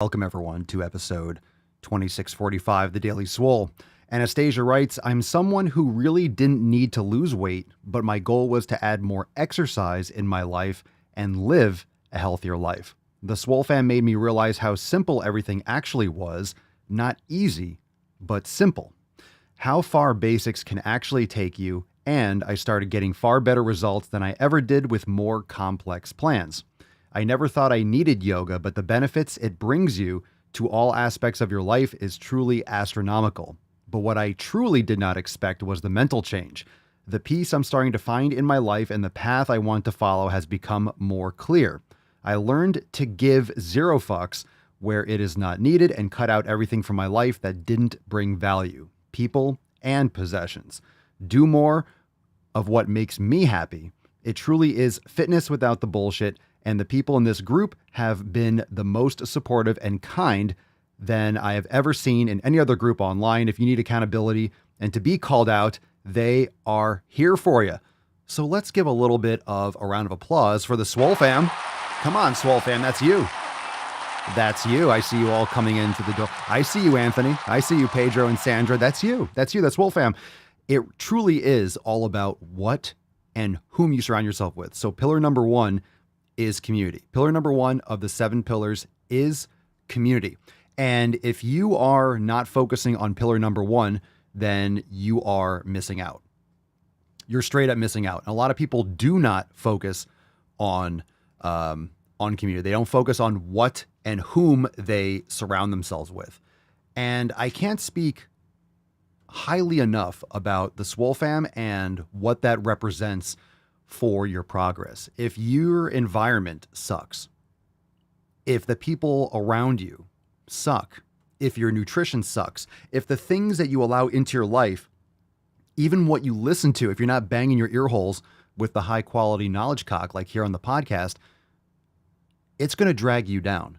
Welcome, everyone, to episode 2645, The Daily Swole. Anastasia writes, I'm someone who really didn't need to lose weight, but my goal was to add more exercise in my life and live a healthier life. The Swole fam made me realize how simple everything actually was, not easy, but simple. How far basics can actually take you, and I started getting far better results than I ever did with more complex plans. I never thought I needed yoga, but the benefits it brings you to all aspects of your life is truly astronomical. But what I truly did not expect was the mental change. The peace I'm starting to find in my life and the path I want to follow has become more clear. I learned to give zero fucks where it is not needed and cut out everything from my life that didn't bring value, people and possessions. Do more of what makes me happy. It truly is fitness without the bullshit. And the people in this group have been the most supportive and kind than I have ever seen in any other group online. If you need accountability and to be called out, they are here for you. So let's give a little bit of a round of applause for the Swole fam. Come on, Swole fam, that's you. That's you. I see you all coming into the door. I see you, Anthony. I see you, Pedro and Sandra. That's you. That's you. That's Swole fam. It truly is all about what and whom you surround yourself with. So pillar number one is community. Pillar number one of the 7 pillars is community. And if you are not focusing on pillar number one, then you are missing out. You're straight up missing out. And a lot of people do not focus on community. They don't focus on what and whom they surround themselves with. And I can't speak highly enough about the Swole fam and what that represents for your progress. If your environment sucks, if the people around you suck, if your nutrition sucks, if the things that you allow into your life, even what you listen to, if you're not banging your ear holes with the high quality knowledge cock like here on the podcast, it's going to drag you down.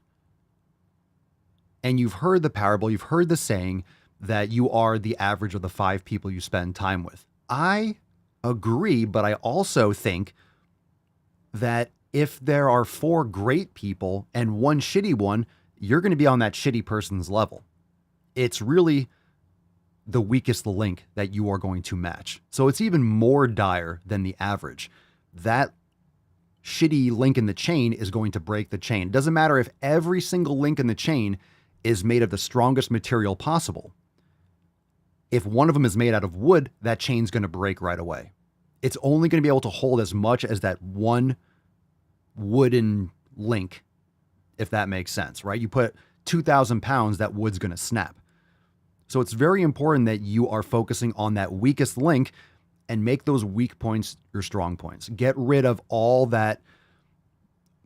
And you've heard the parable, you've heard the saying that you are the average of the 5 people you spend time with. I agree, but I also think that if there are 4 great people and 1 shitty one, you're going to be on that shitty person's level. It's really the weakest link that you are going to match. So it's even more dire than the average. That shitty link in the chain is going to break the chain. It doesn't matter if every single link in the chain is made of the strongest material possible. If one of them is made out of wood, that chain's going to break right away. It's only going to be able to hold as much as that one wooden link, if that makes sense, right? You put 2,000 pounds, that wood's going to snap. So it's very important that you are focusing on that weakest link and make those weak points your strong points. Get rid of all that,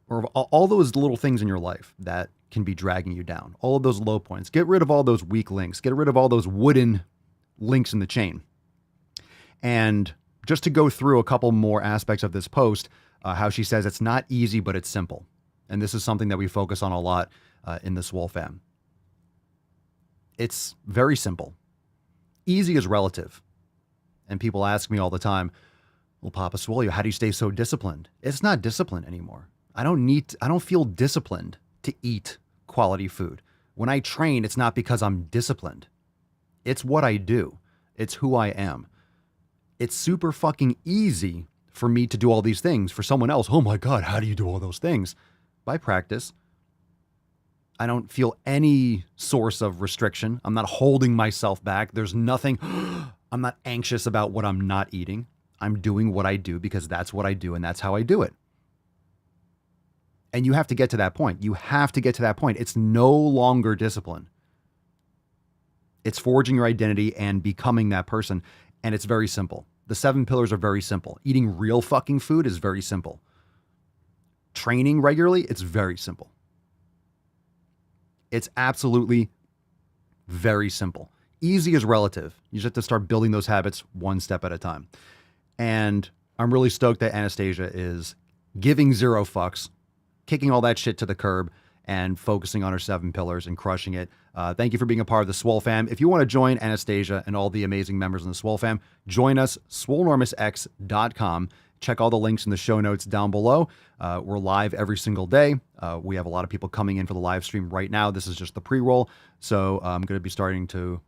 or all those little things in your life that can be dragging you down. All of those low points. Get rid of all those weak links. Get rid of all those wooden links in the chain. And just to go through a couple more aspects of this post, how she says it's not easy, but it's simple. And this is something that we focus on a lot in the Swole fam. It's very simple. Easy is relative. And people ask me all the time, well, Papa Swole, how do you stay so disciplined? It's not discipline anymore. I don't feel disciplined to eat quality food. When I train, it's not because I'm disciplined. It's what I do. It's who I am. It's super fucking easy for me to do all these things. For someone else, oh my God, how do you do all those things? By practice. I don't feel any source of restriction. I'm not holding myself back. There's nothing, I'm not anxious about what I'm not eating. I'm doing what I do because that's what I do and that's how I do it. And you have to get to that point. You have to get to that point. It's no longer discipline. It's forging your identity and becoming that person. And it's very simple. The 7 pillars are very simple. Eating real fucking food is very simple. Training regularly, it's very simple. It's absolutely very simple. Easy is relative. You just have to start building those habits one step at a time. And I'm really stoked that Anastasia is giving zero fucks, kicking all that shit to the curb, and focusing on her 7 pillars and crushing it. Thank you for being a part of the Swole fam. If you want to join Anastasia and all the amazing members in the Swole fam, join us, swolenormousx.com. check all the links in the show notes down below. We're live every single day. We have a lot of people coming in for the live stream right now. This is just the pre-roll. So I'm going to be starting to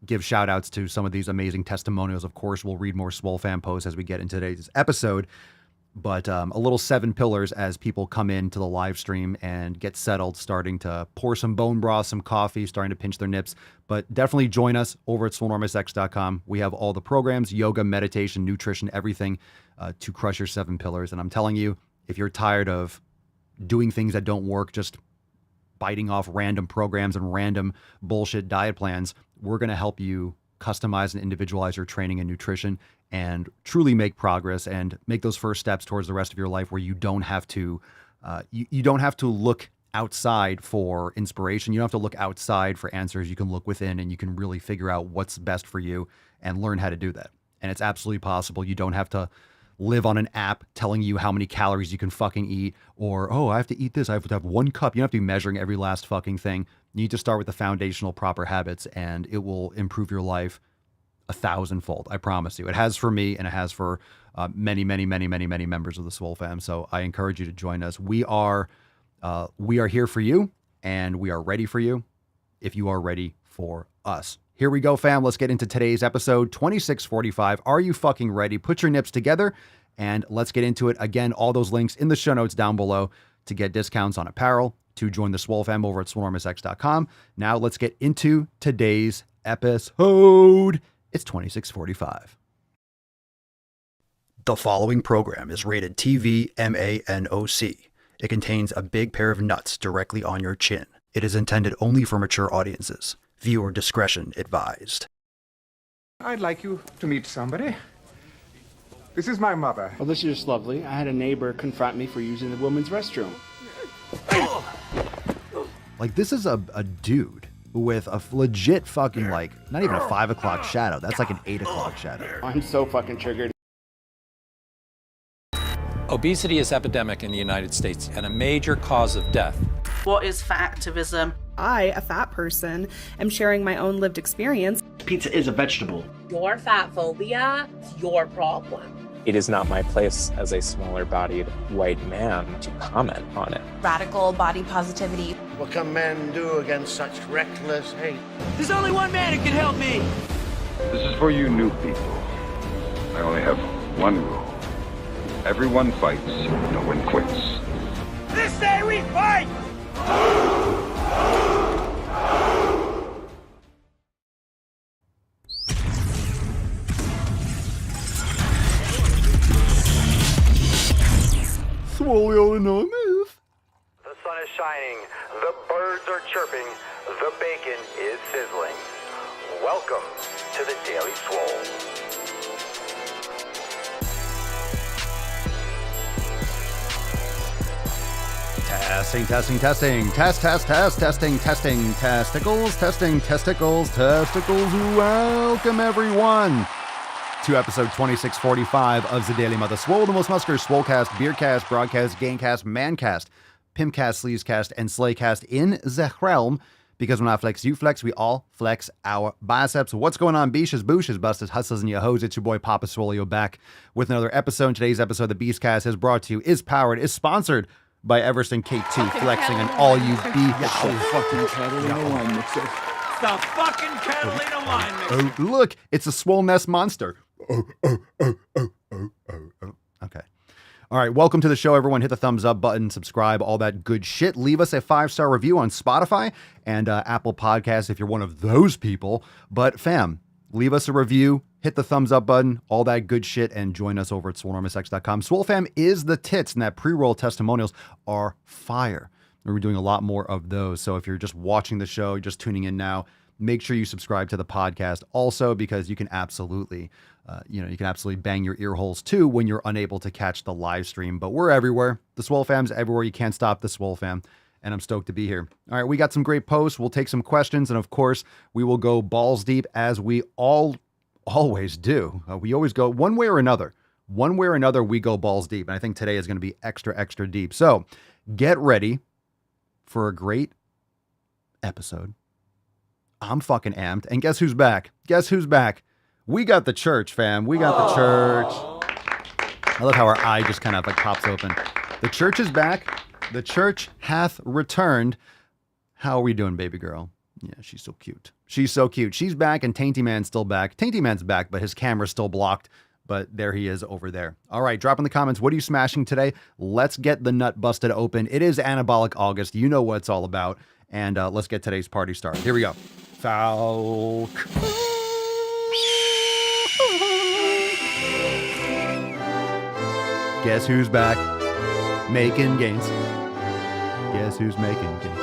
give shout outs to some of these amazing testimonials. Of course, we'll read more Swole Fam posts as we get into today's episode. But a little 7 pillars as people come into the live stream and get settled, starting to pour some bone broth, some coffee, starting to pinch their nips. But definitely join us over at swolenormousx.com. We have all the programs, yoga, meditation, nutrition, everything to crush your 7 pillars. And I'm telling you, if you're tired of doing things that don't work, just biting off random programs and random bullshit diet plans, we're going to help you customize and individualize your training and nutrition and truly make progress and make those first steps towards the rest of your life where you don't have to you don't have to look outside for inspiration. You don't have to look outside for answers. You can look within and you can really figure out what's best for you and learn how to do that. And it's absolutely possible. You don't have to live on an app telling you how many calories you can fucking eat, or, oh, I have to eat this. I have to have 1 cup. You don't have to be measuring every last fucking thing. You need to start with the foundational proper habits and it will improve your life 1,000-fold. I promise you. It has for me and it has for many members of the Swole Fam. So I encourage you to join us. We are here for you and we are ready for you if you are ready for us. Here we go, fam. Let's get into today's episode 2645. Are you fucking ready? Put your nips together and let's get into it. Again, all those links in the show notes down below to get discounts on apparel, to join the Swole Fam over at swolenormousx.com. Now let's get into today's episode. It's 2645. The following program is rated TV MANOC. It contains a big pair of nuts directly on your chin. It is intended only for mature audiences. Viewer discretion advised. I'd like you to meet somebody. This is my mother. Well, this is just lovely. I had a neighbor confront me for using the women's restroom. Like, this is a dude with a legit fucking, like, not even a 5 o'clock shadow. That's like an 8 o'clock shadow. I'm so fucking triggered. Obesity is epidemic in the United States and a major cause of death. What is fat activism? I, a fat person, am sharing my own lived experience. Pizza is a vegetable. Your fat phobia is your problem. It is not my place as a smaller-bodied white man to comment on it. Radical body positivity. What can men do against such reckless hate? There's only one man who can help me. This is for you new people. I only have one rule. Everyone fights, no one quits. This day we fight! Swole no move. The sun is shining, the birds are chirping, the bacon is sizzling. Welcome to the Daily Swole. Testing. Testicles. Welcome, everyone, to episode 2645 of the Daily Mother Swole, the most muscular Swolecast, Beercast, Broadcast, Gamecast, Mancast, Pimpcast, Sleazecast, and Slaycast in the realm. Because when I flex, you flex, we all flex our biceps. What's going on, Beaches, Booshes, Busted, Hustlers, and Yahos? It's your boy, Papa Swolio, back with another episode. Today's episode, the Beastcast, is brought to you, is powered, is sponsored by Everson K2, flexing on all you beef. Fucking Catalina wine mixer. The fucking Catalina wine mixer. Oh, look, it's a Swole Nest monster. Okay. All right, welcome to the show, everyone. Hit the thumbs up button, subscribe, all that good shit. Leave us a 5-star review on Spotify and Apple Podcasts if you're one of those people. But fam, leave us a review, hit the thumbs up button, all that good shit, and join us over at swolenormousx.com. Swole Fam is the tits, and that pre-roll testimonials are fire. We're doing a lot more of those. So if you're just watching the show, you're just tuning in now, make sure you subscribe to the podcast also, because you can absolutely bang your ear holes too when you're unable to catch the live stream. But we're everywhere. The Swole Fam's everywhere. You can't stop the Swole Fam. And I'm stoked to be here. All right, we got some great posts. We'll take some questions. And of course, we will go balls deep as we always do. We always go one way or another. One way or another, we go balls deep. And I think today is going to be extra deep. So get ready for a great episode. I'm fucking amped. And guess who's back? We got the church, fam. We got the church. I love how our eye just kind of like pops open. The church is back. The church hath returned. How are we doing, baby girl? Yeah, she's so cute. She's so cute. She's back and Tainty Man's still back. Tainty Man's back, but his camera's still blocked. But there he is over there. All right, drop in the comments. What are you smashing today? Let's get the nut busted open. It is Anabolic August. You know what it's all about. And let's get today's party started. Here we go. Falk. Guess who's back? Making gains. Guess who's making gains?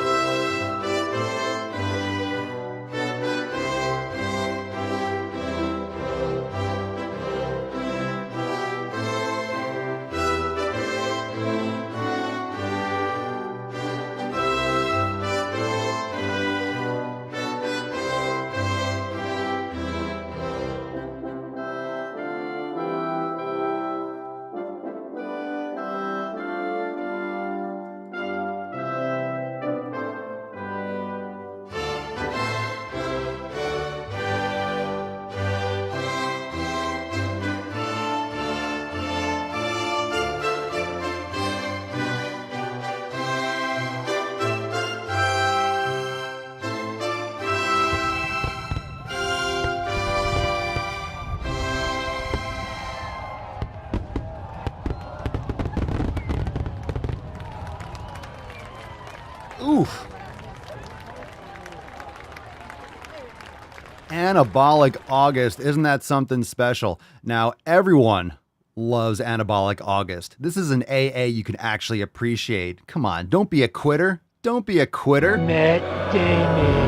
Oof. Anabolic August. Isn't that something special? Now, everyone loves Anabolic August. This is an AA you can actually appreciate. Come on, don't be a quitter. Don't be a quitter. Matt Damon.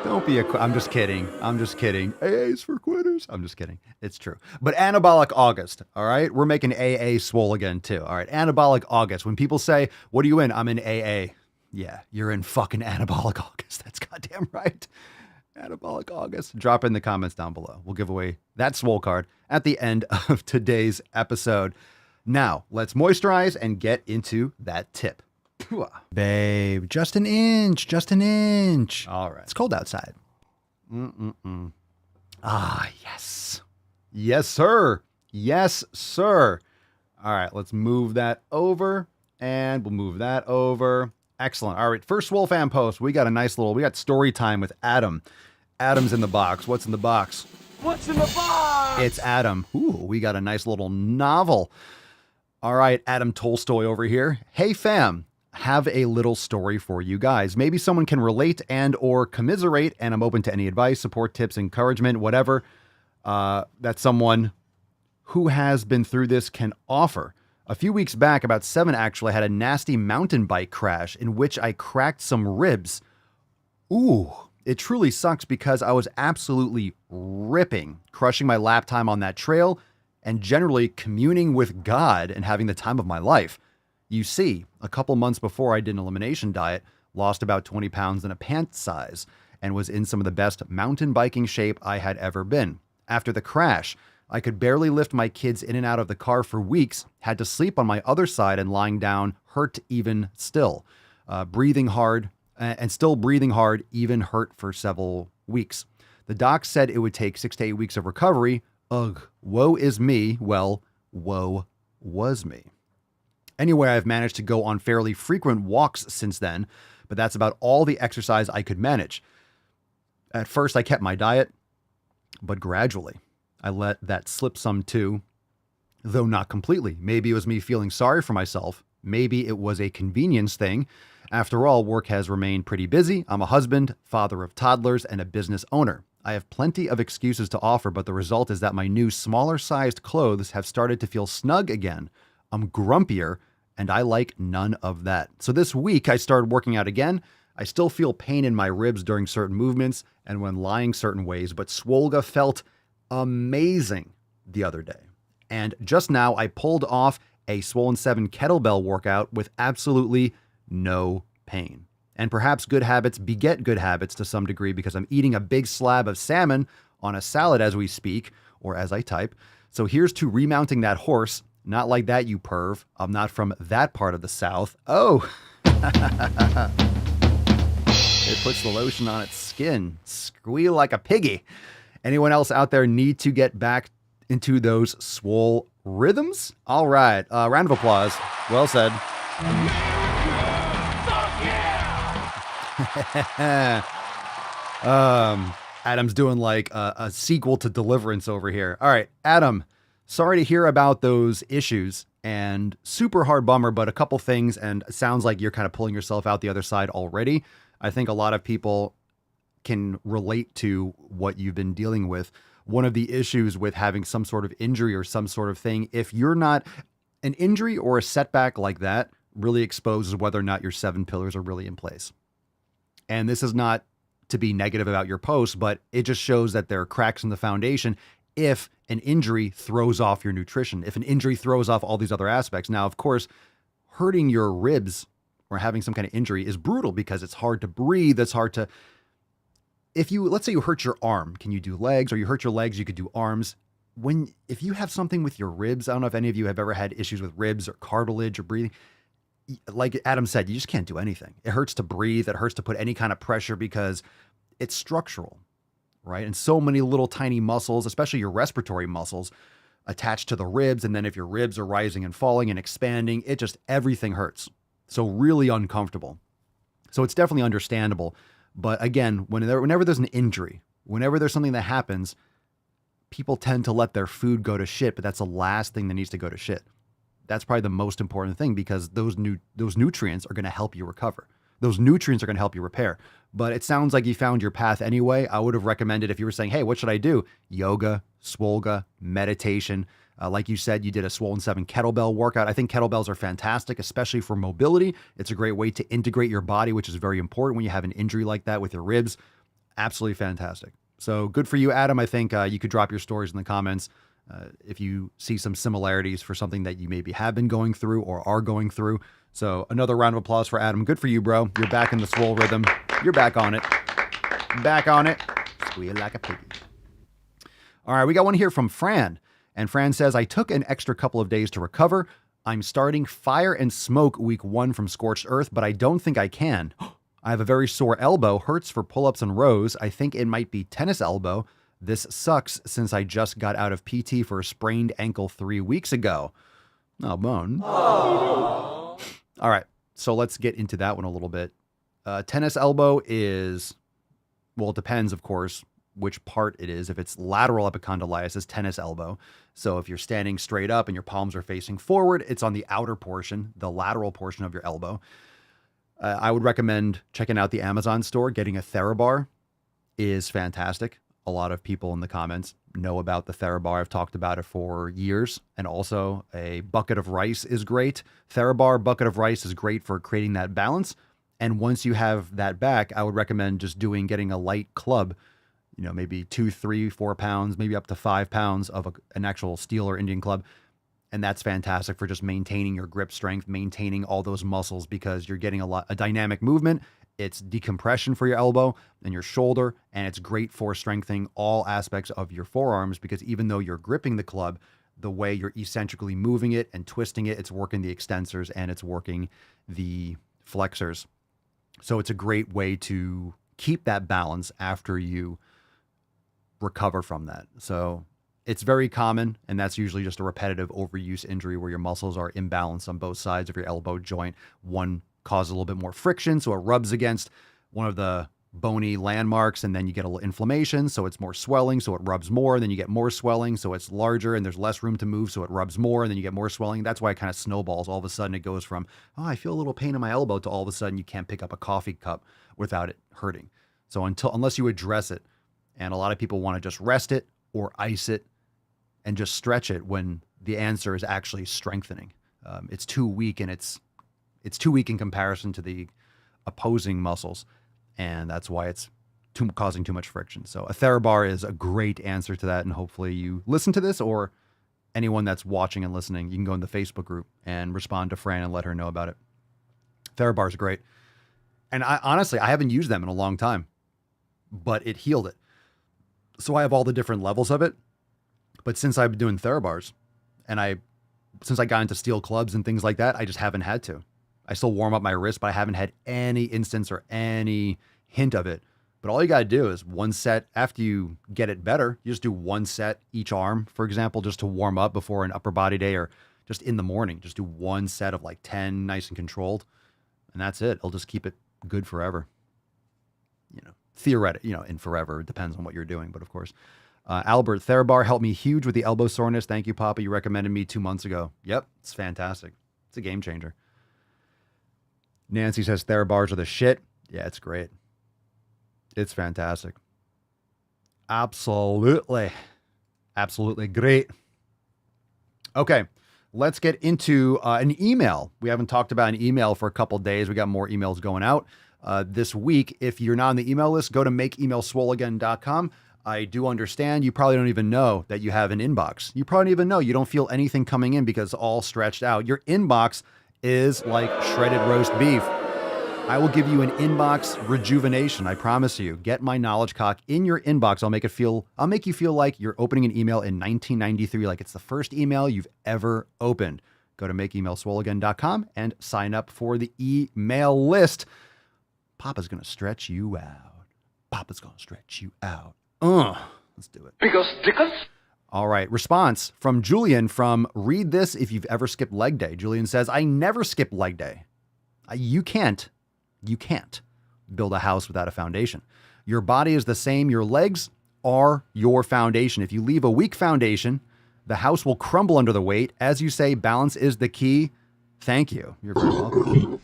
Don't be a quitter. I'm just kidding. I'm just kidding. AA's for quitters. I'm just kidding. It's true. But Anabolic August, all right? We're making AA swole again, too. All right, Anabolic August. When people say, what are you in? I'm in AA. Yeah, you're in fucking Anabolic August. That's goddamn right. Anabolic August. Drop in the comments down below. We'll give away that swole card at the end of today's episode. Now, let's moisturize and get into that tip. Babe, just an inch, just an inch. All right. It's cold outside. Ah, yes. Yes, sir. Yes, sir. All right, let's move that over and we'll move that over. Excellent. All right, first Swole fan post. We got story time with Adam. Adam's in the box. What's in the box? What's in the box? It's Adam. Ooh, we got a nice little novel. All right, Adam Tolstoy over here. Hey, fam. Have a little story for you guys. Maybe someone can relate and or commiserate, and I'm open to any advice, support, tips, encouragement, whatever that someone who has been through this can offer. A few weeks back, about 7 actually, I had a nasty mountain bike crash in which I cracked some ribs. Ooh, it truly sucks because I was absolutely ripping, crushing my lap time on that trail and generally communing with God and having the time of my life. You see, a couple months before I did an elimination diet, lost about 20 pounds in a pant size, and was in some of the best mountain biking shape I had ever been. After the crash, I could barely lift my kids in and out of the car for weeks, had to sleep on my other side and lying down hurt even still. Breathing hard, and still breathing hard even hurt for several weeks. The doc said it would take 6 to 8 weeks of recovery. Ugh, woe is me. Well, woe was me. Anyway, I've managed to go on fairly frequent walks since then, but that's about all the exercise I could manage. At first, I kept my diet, but gradually, I let that slip some too, though not completely. Maybe it was me feeling sorry for myself. Maybe it was a convenience thing. After all, work has remained pretty busy. I'm a husband, father of toddlers, and a business owner. I have plenty of excuses to offer, but the result is that my new smaller-sized clothes have started to feel snug again. I'm grumpier, and I like none of that. So this week, I started working out again. I still feel pain in my ribs during certain movements and when lying certain ways, but Swolga felt amazing the other day. And just now, I pulled off a Swollen 7 kettlebell workout with absolutely no pain. And perhaps good habits beget good habits to some degree because I'm eating a big slab of salmon on a salad as we speak, or as I type. So here's to remounting that horse. Not like that, you perv. I'm not from that part of the South. Oh. It puts the lotion on its skin. Squeal like a piggy. Anyone else out there need to get back into those swole rhythms. All right. Round of applause. Well said. Adam's doing like a sequel to Deliverance over here. All right, Adam, sorry to hear about those issues and super hard bummer, but a couple things, and it sounds like you're kind of pulling yourself out the other side already. I think a lot of people can relate to what you've been dealing with. One of the issues with having some sort of injury or some sort of thing, if you're not, an injury or a setback like that really exposes whether or not your 7 pillars are really in place. And this is not to be negative about your post, but it just shows that there are cracks in the foundation if an injury throws off your nutrition, if an injury throws off all these other aspects. Now, of course, hurting your ribs or having some kind of injury is brutal because it's hard to breathe. It's hard to, let's say you hurt your arm, can you do legs? Or you hurt your legs, you could do arms. If you have something with your ribs, I don't know if any of you have ever had issues with ribs or cartilage or breathing. Like Adam said, you just can't do anything. It hurts to breathe. It hurts to put any kind of pressure because it's structural, right? And so many little tiny muscles, especially your respiratory muscles, attached to the ribs. And then if your ribs are rising and falling and expanding, everything hurts. So really uncomfortable. So it's definitely understandable. But again, whenever there's an injury, whenever there's something that happens, people tend to let their food go to shit, but that's the last thing that needs to go to shit. That's probably the most important thing because those nutrients are going to help you recover. Those nutrients are going to help you repair. But it sounds like you found your path anyway. I would have recommended, if you were saying, hey, what should I do? Yoga, Swolga, meditation. Like you said, you did a Swollen 7 kettlebell workout. I think kettlebells are fantastic, especially for mobility. It's a great way to integrate your body, which is very important when you have an injury like that with your ribs. Absolutely fantastic. So good for you, Adam. I think you could drop your stories in the comments if you see some similarities for something that you maybe have been going through or are going through. So another round of applause for Adam. Good for you, bro. You're back in the swole rhythm. You're back on it. Back on it. Squeal like a piggy. All right, we got one here from Fran. And Fran says, I took an extra couple of days to recover. I'm starting Fire and Smoke week 1 from Scorched Earth, but I don't think I can. I have a very sore elbow, hurts for pull-ups and rows. I think it might be tennis elbow. This sucks since I just got out of PT for a sprained ankle 3 weeks ago. Oh, bone. All right, so let's get into that one a little bit. Tennis elbow is, well, it depends, of course, which part it is. If it's lateral epicondylitis, tennis elbow. So if you're standing straight up and your palms are facing forward, it's on the outer portion, the lateral portion of your elbow. I would recommend checking out the Amazon store. Getting a TheraBar is fantastic. A lot of people in the comments know about the TheraBar. I've talked about it for years. And also a bucket of rice is great. TheraBar bucket of rice is great for creating that balance. And once you have that back, I would recommend just getting a light club, maybe 2, 3, 4 pounds, maybe up to 5 pounds of an actual steel or Indian club. And that's fantastic for just maintaining your grip strength, maintaining all those muscles, because you're getting a dynamic movement. It's decompression for your elbow and your shoulder, and it's great for strengthening all aspects of your forearms, because even though you're gripping the club, the way you're eccentrically moving it and twisting it, it's working the extensors and it's working the flexors. So it's a great way to keep that balance after you recover from that. So it's very common, and that's usually just a repetitive overuse injury where your muscles are imbalanced on both sides of your elbow joint. One causes a little bit more friction, so it rubs against one of the bony landmarks, and then you get a little inflammation, so it's more swelling, so it rubs more, and then you get more swelling, so it's larger, and there's less room to move, so it rubs more, and then you get more swelling. That's why it kind of snowballs. All of a sudden, it goes from, oh, I feel a little pain in my elbow, to all of a sudden you can't pick up a coffee cup without it hurting. So unless you address it, and a lot of people want to just rest it or ice it and just stretch it, when the answer is actually strengthening. It's too weak, and it's too weak in comparison to the opposing muscles, and that's why it's causing too much friction. So a TheraBar is a great answer to that, and hopefully you listen to this, or anyone that's watching and listening, you can go in the Facebook group and respond to Fran and let her know about it. TheraBar is great. And honestly, I haven't used them in a long time, but it healed it. So I have all the different levels of it. But since I've been doing TheraBars, and since I got into steel clubs and things like that, I just haven't had to. I still warm up my wrist, but I haven't had any instance or any hint of it But all you got to do is one set after you get it better. You just do one set each arm, for example, just to warm up before an upper body day or just in the morning. Just do one set of like 10, nice and controlled. And that's it. It'll just keep it good forever. Theoretic, and forever. It depends on what you're doing. But of course, Albert Therabar helped me huge with the elbow soreness. Thank you, Papa. You recommended me 2 months ago. Yep. It's fantastic. It's a game changer. Nancy says Therabars are the shit. Yeah, it's great. It's fantastic. Absolutely. Absolutely great. Okay, let's get into an email. We haven't talked about an email for a couple days. We got more emails going out this week. If you're not on the email list, go to makeemailswoleagain.com. I do understand you probably don't even know that you have an inbox. You probably don't even know. You don't feel anything coming in because it's all stretched out. Your inbox is like shredded roast beef. I will give you an inbox rejuvenation. I promise you. Get my knowledge cock in your inbox. I'll make you feel like you're opening an email in 1993, like it's the first email you've ever opened. Go to makeemailswoleagain.com and sign up for the email list. Papa's going to stretch you out. Papa's going to stretch you out. Let's do it. Because. All right. Response from Julian from Read This If You've Ever Skipped Leg Day. Julian says, I never skip leg day. You can't build a house without a foundation. Your body is the same. Your legs are your foundation. If you leave a weak foundation, the house will crumble under the weight. As you say, balance is the key. Thank you. You're very welcome.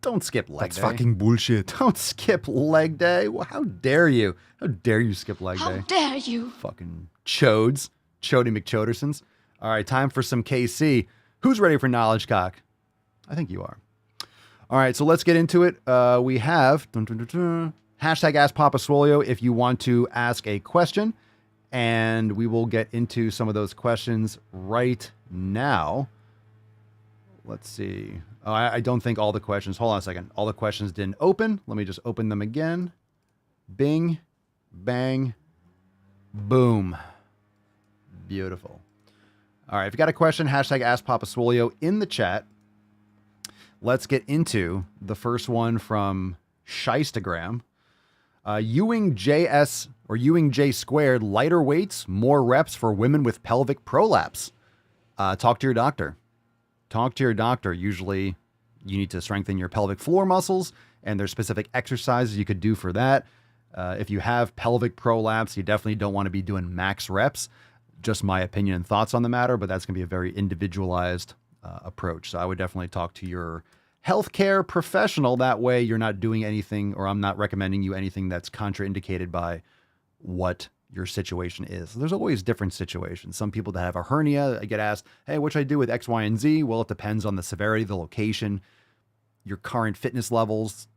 Don't skip leg day. That's fucking bullshit. Don't skip leg day. Well, how dare you? How dare you skip leg day? How dare you? Fucking chodes. Chody McChodersons. All right, time for some KC. Who's ready for knowledge cock? I think you are. All right, so let's get into it. We have hashtag Ask Papa Swolio if you want to ask a question, and we will get into some of those questions right now. Let's see. Oh, I don't think all the questions. Hold on a second. All the questions didn't open. Let me just open them again. Bing, bang, boom. Beautiful. All right, if you got a question, hashtag Ask Papa Swolio in the chat. Let's get into the first one from Shystagram. Ewing JS or Ewing J squared, lighter weights, more reps for women with pelvic prolapse. Talk to your doctor. Talk to your doctor. Usually you need to strengthen your pelvic floor muscles, and there's specific exercises you could do for that. If you have pelvic prolapse, you definitely don't want to be doing max reps. Just my opinion and thoughts on the matter, but that's going to be a very individualized approach. So I would definitely talk to your healthcare professional. That way you're not doing anything, or I'm not recommending you anything that's contraindicated by what your situation is. There's always different situations. Some people that have a hernia, I get asked, hey, what should I do with X, Y, and Z? Well, it depends on the severity, the location, your current fitness levels.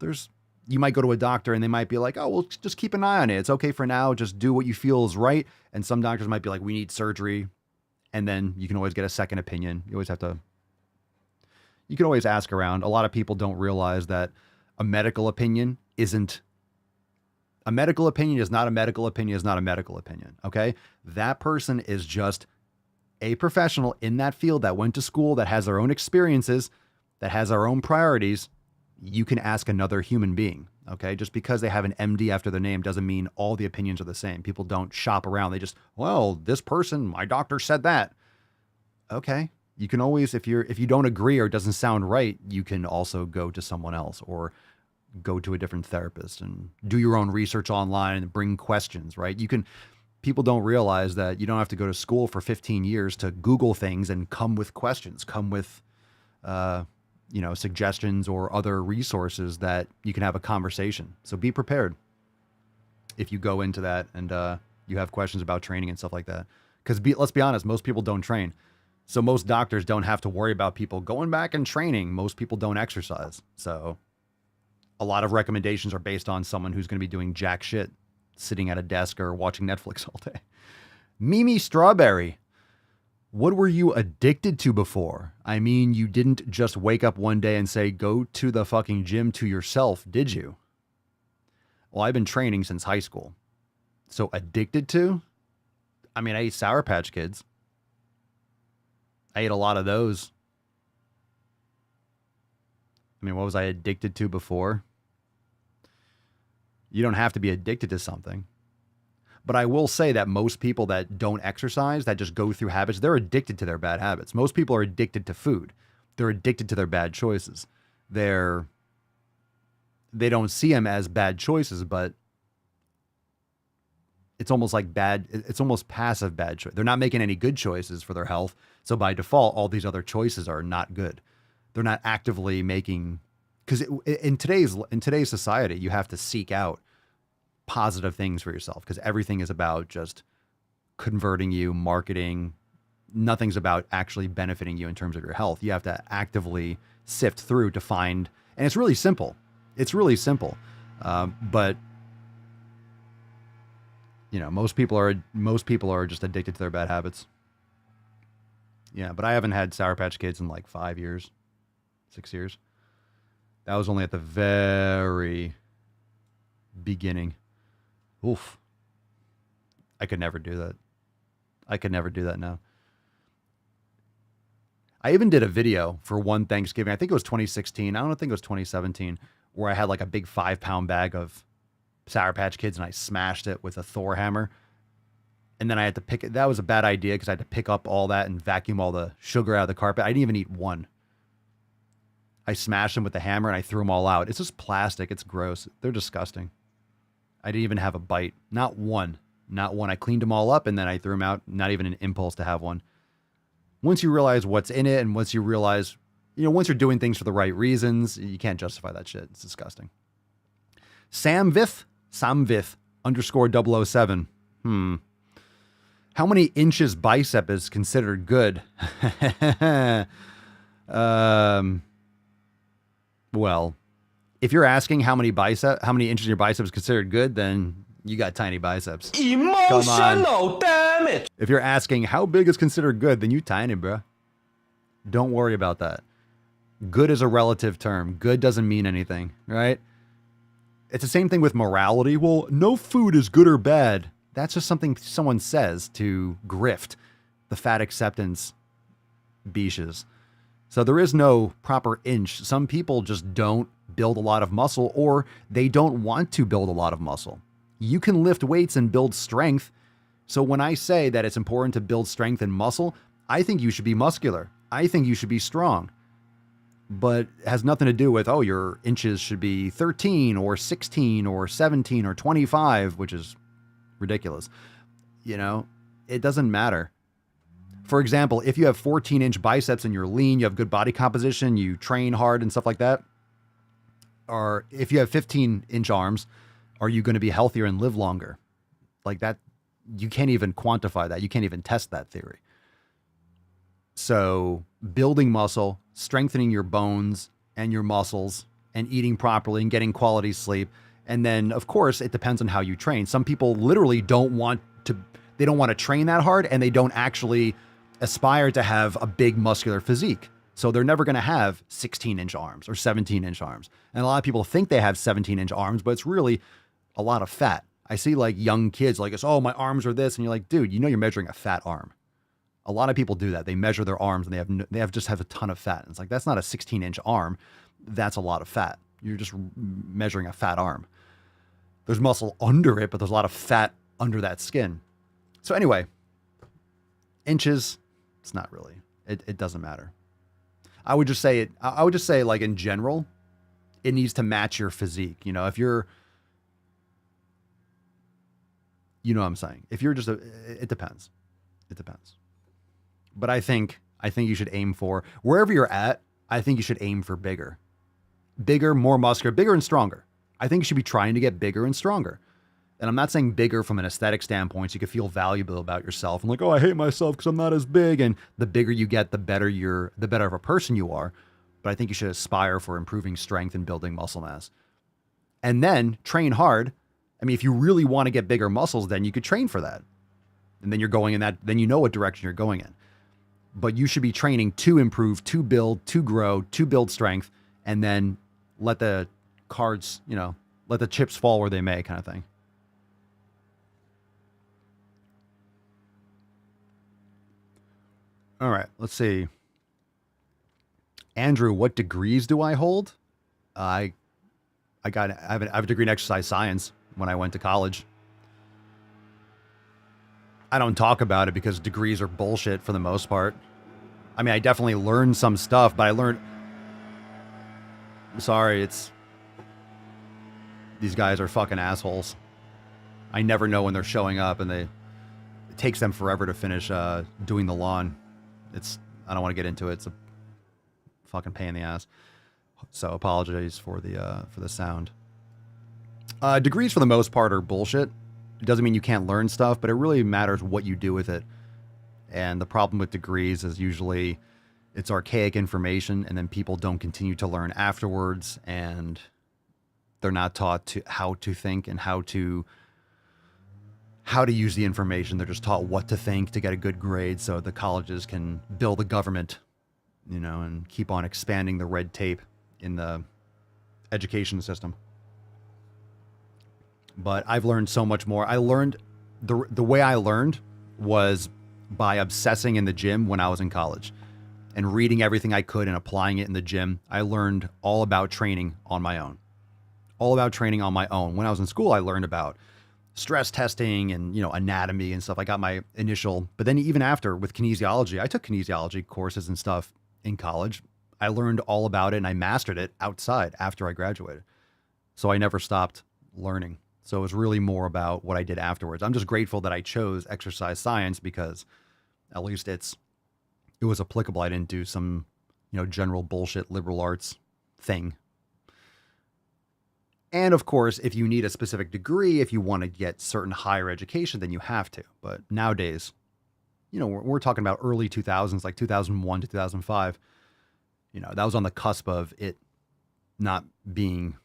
You might go to a doctor and they might be like, oh, well, just keep an eye on it. It's okay for now. Just do what you feel is right. And some doctors might be like, we need surgery. And then you can always get a second opinion. You can always ask around. A lot of people don't realize that a medical opinion is not a medical opinion is not a medical opinion. Okay. That person is just a professional in that field that went to school, that has their own experiences, that has their own priorities. You can ask another human being. Okay. Just because they have an MD after their name doesn't mean all the opinions are the same. People don't shop around. They just, well, this person, my doctor said that. Okay. You can always, if you don't agree or it doesn't sound right, you can also go to someone else or go to a different therapist and do your own research online and bring questions, right? People don't realize that you don't have to go to school for 15 years to Google things and come with questions, come with, suggestions or other resources that you can have a conversation. So be prepared if you go into that and you have questions about training and stuff like that. Because let's be honest, most people don't train. So most doctors don't have to worry about people going back and training. Most people don't exercise. So a lot of recommendations are based on someone who's going to be doing jack shit, sitting at a desk or watching Netflix all day. Mimi Strawberry. What were you addicted to before? I mean, you didn't just wake up one day and say, go to the fucking gym to yourself, did you? Well, I've been training since high school. So addicted to? I mean, I ate Sour Patch Kids. I ate a lot of those. I mean, what was I addicted to before? You don't have to be addicted to something. But I will say that most people that don't exercise, that just go through habits, they're addicted to their bad habits. Most people are addicted to food. They're addicted to their bad choices. They don't see them as bad choices, but it's almost like it's almost passive bad choice. They're not making any good choices for their health. So by default, all these other choices are not good. They're not actively making, because in today's society, you have to seek out positive things for yourself because everything is about just converting you, marketing. Nothing's about actually benefiting you in terms of your health. You have to actively sift through to find, and it's really simple. It's really simple. But most people are just addicted to their bad habits. Yeah, but I haven't had Sour Patch Kids in like 5 years, 6 years. That was only at the very beginning. Oof. I could never do that. I could never do that now. I even did a video for one Thanksgiving. I think it was 2016. I don't think it was 2017, where I had like a big 5-pound bag of Sour Patch Kids and I smashed it with a Thor hammer. And then I had to pick it. That was a bad idea because I had to pick up all that and vacuum all the sugar out of the carpet. I didn't even eat one. I smashed them with the hammer and I threw them all out. It's just plastic. It's gross. They're disgusting. I didn't even have a bite. Not one. Not one. I cleaned them all up and then I threw them out. Not even an impulse to have one. Once you realize what's in it and once you realize, once you're doing things for the right reasons, you can't justify that shit. It's disgusting. Samvith _007. How many inches bicep is considered good? Well, if you're asking how many inches your bicep is considered good, then you got tiny biceps. Emotional damage. If you're asking how big is considered good, then you tiny, bro. Don't worry about that. Good is a relative term. Good doesn't mean anything, right? It's the same thing with morality. Well, no food is good or bad. That's just something someone says to grift the fat acceptance beaches. So there is no proper inch. Some people just don't build a lot of muscle or they don't want to build a lot of muscle. You can lift weights and build strength. So when I say that it's important to build strength and muscle, I think you should be muscular. I think you should be strong. But it has nothing to do with, your inches should be 13 or 16 or 17 or 25, which is ridiculous. It doesn't matter. For example, if you have 14-inch biceps and you're lean, you have good body composition, you train hard and stuff like that, or if you have 15-inch arms, are you going to be healthier and live longer? Like that, you can't even quantify that. You can't even test that theory. So building muscle, strengthening your bones and your muscles, and eating properly and getting quality sleep. And then, of course, it depends on how you train. Some people literally don't want to train that hard, and they don't actually aspire to have a big muscular physique. So they're never going to have 16-inch arms or 17-inch arms. And a lot of people think they have 17-inch arms, but it's really a lot of fat. I see like young kids like, my arms are this. And you're like, dude, you're measuring a fat arm. A lot of people do that. They measure their arms and they just have a ton of fat. And it's like, that's not a 16-inch arm. That's a lot of fat. You're just measuring a fat arm. There's muscle under it, but there's a lot of fat under that skin. So anyway, inches, it's not really, it doesn't matter. I would just say like in general, it needs to match your physique. If you're, what I'm saying. If you're just it depends. It depends. But I think you should aim for, wherever you're at, I think you should aim for bigger, more muscular, bigger and stronger. I think you should be trying to get bigger and stronger. And I'm not saying bigger from an aesthetic standpoint, so you can feel valuable about yourself. I'm like, I hate myself because I'm not as big. And the bigger you get, the better of a person you are. But I think you should aspire for improving strength and building muscle mass. And then train hard. I mean, if you really want to get bigger muscles, then you could train for that. And then you're going in that, then you know what direction you're going in. But you should be training to improve, to build, to grow, to build strength, and then let the cards, let the chips fall where they may, kind of thing. All right, let's see. Andrew, what degrees do I hold? I have a degree in exercise science. when I went to college. I don't talk about it because degrees are bullshit for the most part. I mean, I definitely learned some stuff, but I'm sorry, these guys are fucking assholes. I never know when they're showing up, and it takes them forever to finish doing the lawn. I don't want to get into it. It's a fucking pain in the ass. So apologies for the sound. Degrees for the most part are bullshit. It doesn't mean you can't learn stuff, but it really matters what you do with it. And the problem with degrees is usually it's archaic information, and then people don't continue to learn afterwards, and they're not taught how to think and how to use the information. They're just taught what to think to get a good grade, so the colleges can build a government, and keep on expanding the red tape in the education system. But I've learned so much more. I learned the way I learned was by obsessing in the gym when I was in college and reading everything I could and applying it in the gym. I learned all about training on my own. When I was in school, I learned about stress testing and, anatomy and stuff. I got my initial, but then even after with kinesiology, I took kinesiology courses and stuff in college. I learned all about it and I mastered it outside after I graduated. So I never stopped learning. So it was really more about what I did afterwards. I'm just grateful that I chose exercise science because at least it was applicable. I didn't do some, general bullshit liberal arts thing. And of course, if you need a specific degree, if you want to get certain higher education, then you have to. But nowadays, we're talking about early 2000s, like 2001 to 2005. That was on the cusp of it not being,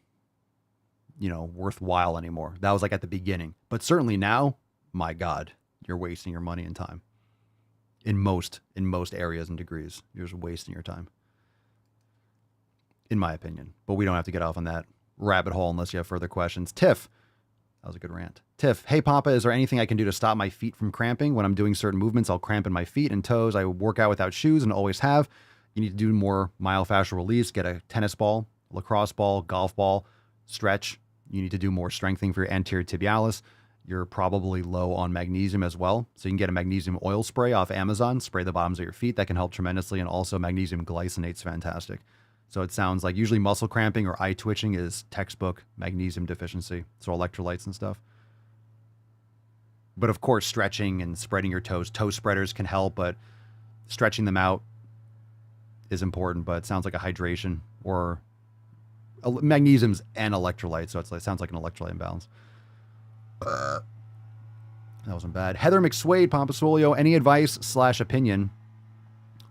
worthwhile anymore. That was like at the beginning. But certainly now, my God, you're wasting your money and time. In most areas and degrees, you're just wasting your time. In my opinion. But we don't have to get off on that rabbit hole unless you have further questions. Tiff, that was a good rant. Tiff, hey Papa, is there anything I can do to stop my feet from cramping? When I'm doing certain movements, I'll cramp in my feet and toes. I work out without shoes and always have. You need to do more myofascial release. Get a tennis ball, lacrosse ball, golf ball, stretch. You need to do more strengthening for your anterior tibialis. You're probably low on magnesium as well. So you can get a magnesium oil spray off Amazon, spray the bottoms of your feet. That can help tremendously. And also magnesium glycinate's fantastic. So it sounds like usually muscle cramping or eye twitching is textbook magnesium deficiency. So electrolytes and stuff. But of course, stretching and spreading your toes. Toe spreaders can help, but stretching them out is important. But it sounds like a hydration or magnesium's and electrolytes. So it sounds like an electrolyte imbalance. That wasn't bad. Heather McSwade, Pompasolio, any advice/opinion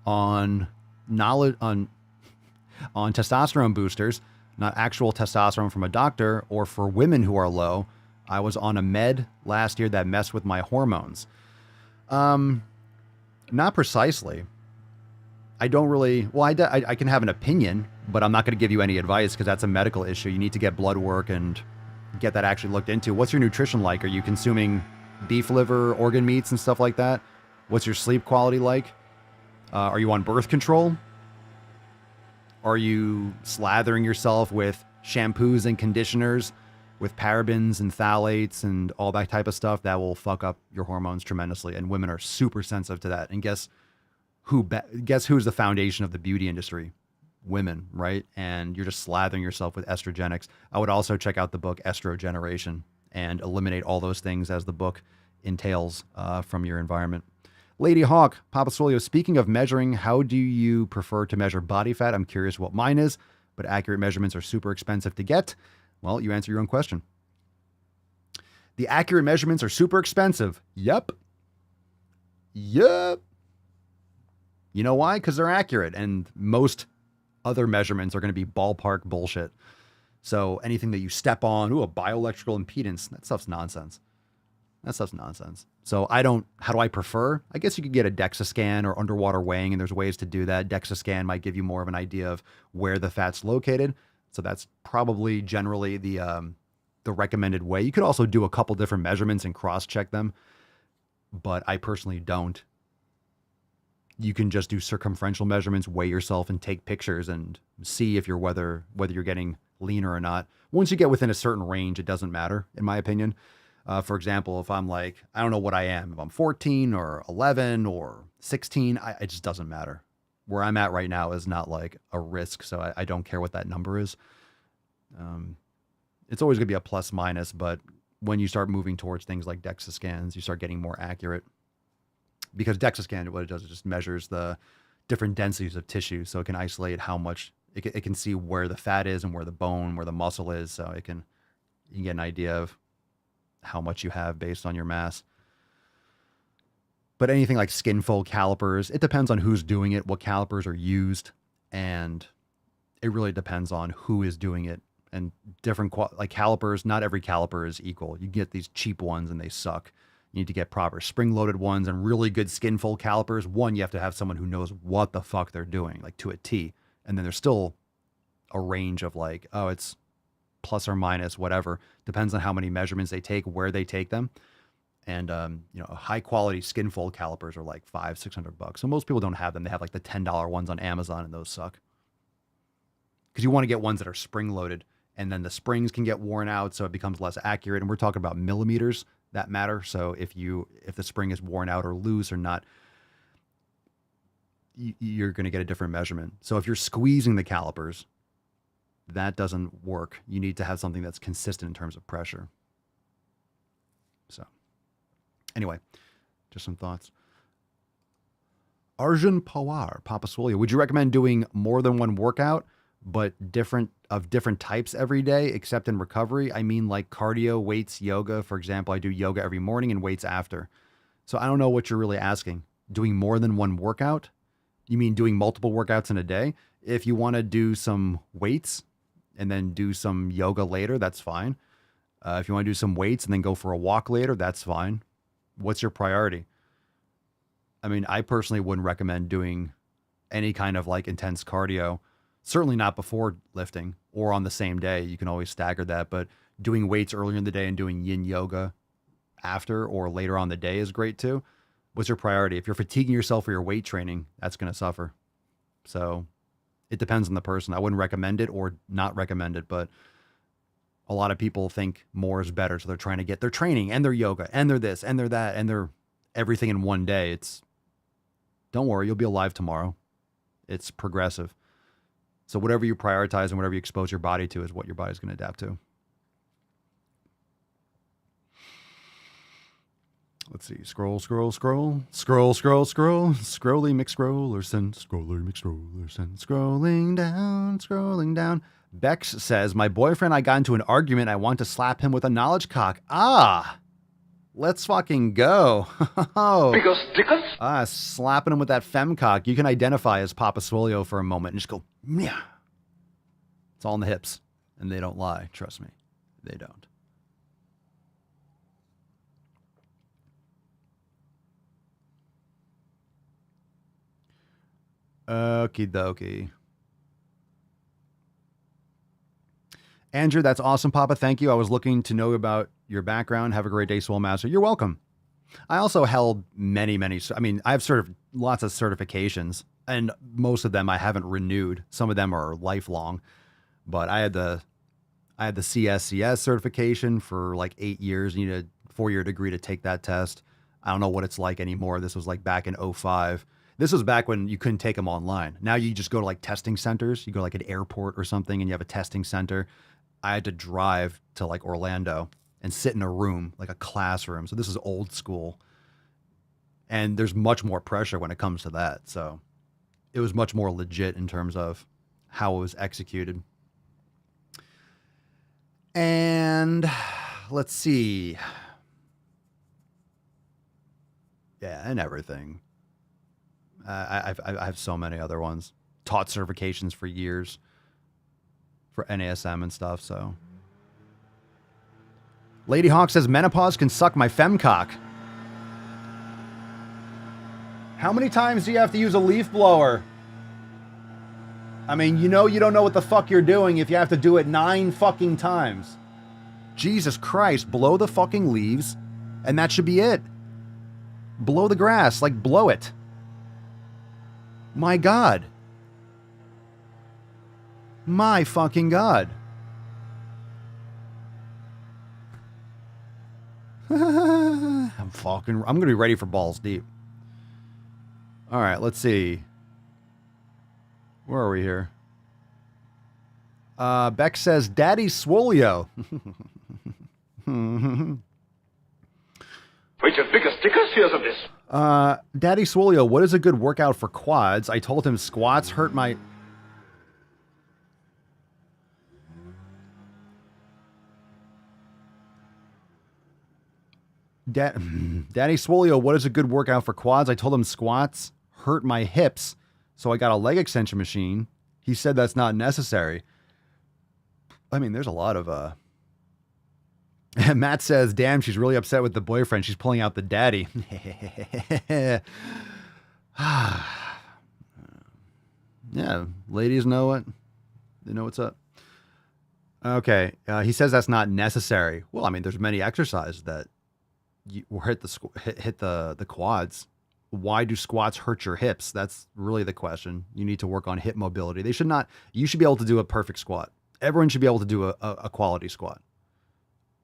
on knowledge on testosterone boosters, not actual testosterone from a doctor, or for women who are low? I was on a med last year that messed with my hormones. Not precisely. I don't really, well, I can have an opinion, but I'm not going to give you any advice because that's a medical issue. You need to get blood work and get that actually looked into. What's your nutrition like? Are you consuming beef liver, organ meats and stuff like that? What's your sleep quality like? Are you on birth control? Are you slathering yourself with shampoos and conditioners with parabens and phthalates and all that type of stuff? That will fuck up your hormones tremendously. And women are super sensitive to that. And guess who's the foundation of the beauty industry? Women, right? And you're just slathering yourself with estrogenics. I would also check out the book Estrogeneration and eliminate all those things as the book entails from your environment. Lady Hawk, Papa Solio, speaking of measuring, how do you prefer to measure body fat? I'm curious what mine is, but accurate measurements are super expensive to get. Well, you answer your own question. The accurate measurements are super expensive. Yep. You know why? Because they're accurate, and most other measurements are going to be ballpark bullshit. So anything that you step on, a bioelectrical impedance, that stuff's nonsense. So how do I prefer? I guess you could get a DEXA scan or underwater weighing, and there's ways to do that. DEXA scan might give you more of an idea of where the fat's located. So that's probably generally the recommended way. You could also do a couple different measurements and cross-check them, but I personally don't. You can just do circumferential measurements, weigh yourself, and take pictures and see if whether you're getting leaner or not. Once you get within a certain range, it doesn't matter, in my opinion. For example, if I'm like, I don't know what I am, if I'm 14 or 11 or 16, it just doesn't matter. Where I'm at right now is not like a risk, so I don't care what that number is. It's always going to be a plus minus, but when you start moving towards things like DEXA scans, you start getting more accurate. Because DEXA scan, what it does, it just measures the different densities of tissue, so it can isolate how much, it can see where the fat is and where the bone, where the muscle is, so you can get an idea of how much you have based on your mass. But anything like skin fold calipers, it depends on who's doing it, what calipers are used, and it really depends on who is doing it. And different like calipers, not every caliper is equal. You get these cheap ones and they suck. You need to get proper spring-loaded ones and really good skin fold calipers. One, you have to have someone who knows what the fuck they're doing, like to a T. And then there's still a range of like, oh, it's plus or minus, whatever. Depends on how many measurements they take, where they take them. And, high quality skin fold calipers are like $500-$600. So most people don't have them. They have like the $10 ones on Amazon, and those suck. Because you want to get ones that are spring-loaded, and then the springs can get worn out, so it becomes less accurate. And we're talking about millimeters that matter. So if the spring is worn out or loose or not, you're going to get a different measurement. So if you're squeezing the calipers, that doesn't work. You need to have something that's consistent in terms of pressure. So anyway, just some thoughts. Arjun Pawar, Papa Swolio, would you recommend doing more than one workout, but different types every day, except in recovery? I mean, like cardio, weights, yoga. For example, I do yoga every morning and weights after. So I don't know what you're really asking. Doing more than one workout? You mean doing multiple workouts in a day? If you want to do some weights and then do some yoga later, that's fine. If you want to do some weights and then go for a walk later, that's fine. What's your priority? I mean, I personally wouldn't recommend doing any kind of like intense cardio. Certainly not before lifting or on the same day. You can always stagger that, but doing weights earlier in the day and doing yin yoga after or later on the day is great too. What's your priority? If you're fatiguing yourself for your weight training, that's going to suffer. So it depends on the person. I wouldn't recommend it or not recommend it, but a lot of people think more is better. So they're trying to get their training and their yoga and their this and their that and their everything in one day. Don't worry, you'll be alive tomorrow. It's progressive. So whatever you prioritize and whatever you expose your body to is what your body's going to adapt to. Let's see. Scroll. Scrolly McScrollerson. Scrolling down. Bex says, my boyfriend and I got into an argument. I want to slap him with a knowledge cock. Let's fucking go. Slapping him with that femcock. You can identify as Papa Swolio for a moment and just go, yeah. It's all in the hips. And they don't lie. Trust me. They don't. Okie dokie. Andrew, that's awesome, Papa. Thank you. I was looking to know about your background. Have a great day, Swole Master. You're welcome. I also held many, I have lots of certifications, and most of them I haven't renewed. Some of them are lifelong, but I had the CSCS certification for like 8 years. You need a 4-year degree to take that test. I don't know what it's like anymore. This was like back in 2005. This was back when you couldn't take them online. Now you just go to like testing centers. You go to like an airport or something and you have a testing center. I had to drive to like Orlando and sit in a room, like a classroom. So this is old school. And there's much more pressure when it comes to that. So it was much more legit in terms of how it was executed. And let's see. Yeah, and everything. I have so many other ones. Taught certifications for years for NASM and stuff, so. Lady Hawk says, menopause can suck my femcock. How many times do you have to use a leaf blower? I mean, you don't know what the fuck you're doing if you have to do it 9 fucking times. Jesus Christ, blow the fucking leaves, and that should be it. Blow the grass, like blow it. My God. My fucking God. I'm going to be ready for balls deep. All right, let's see. Where are we here? Beck says, Daddy Swolio. Wait, your biggest stickers? Here's of this. Daddy Swolio, what is a good workout for quads? I told him squats hurt my... Daddy Swolio, what is a good workout for quads? I told him squats hurt my hips, so I got a leg extension machine. He said that's not necessary. I mean, there's a lot of... Matt says, damn, she's really upset with the boyfriend. She's pulling out the daddy. Yeah, ladies know it. They know what's up. Okay, he says that's not necessary. Well, I mean, there's many exercises that you hit the quads. Why do squats hurt your hips? That's really the question. You need to work on hip mobility. You should be able to do a perfect squat. Everyone should be able to do a quality squat.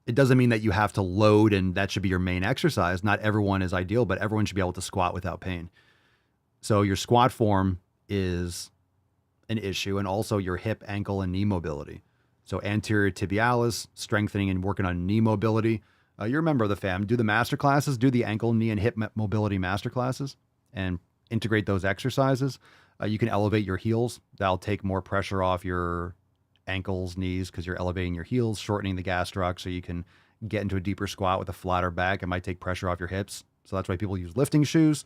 It doesn't mean that you have to load and that should be your main exercise. Not everyone is ideal, but everyone should be able to squat without pain. So your squat form is an issue, and also your hip, ankle, and knee mobility. So anterior tibialis, strengthening and working on knee mobility. You're a member of the fam. Do the master classes, do the ankle, knee, and hip mobility master classes, and integrate those exercises. You can elevate your heels. That'll take more pressure off your ankles, knees, because you're elevating your heels, shortening the gastroc so you can get into a deeper squat with a flatter back. It might take pressure off your hips. So that's why people use lifting shoes.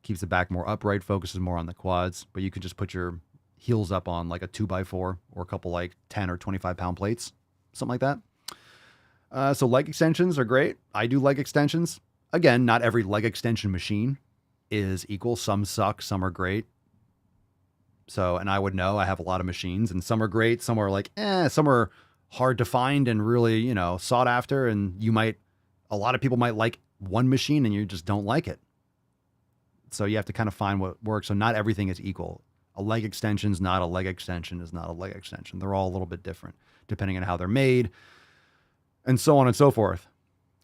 Keeps the back more upright, focuses more on the quads. But you can just put your heels up on like a 2x4 or a couple like 10 or 25 pound plates, something like that. So leg extensions are great. I do leg extensions. Again, not every leg extension machine is equal. Some suck, some are great. So, and I would know, I have a lot of machines, and some are great, some are like, some are hard to find and really, sought after. And a lot of people might like one machine and you just don't like it. So you have to kind of find what works. So not everything is equal. A leg extension is not a leg extension is not a leg extension. They're all a little bit different depending on how they're made and so on and so forth.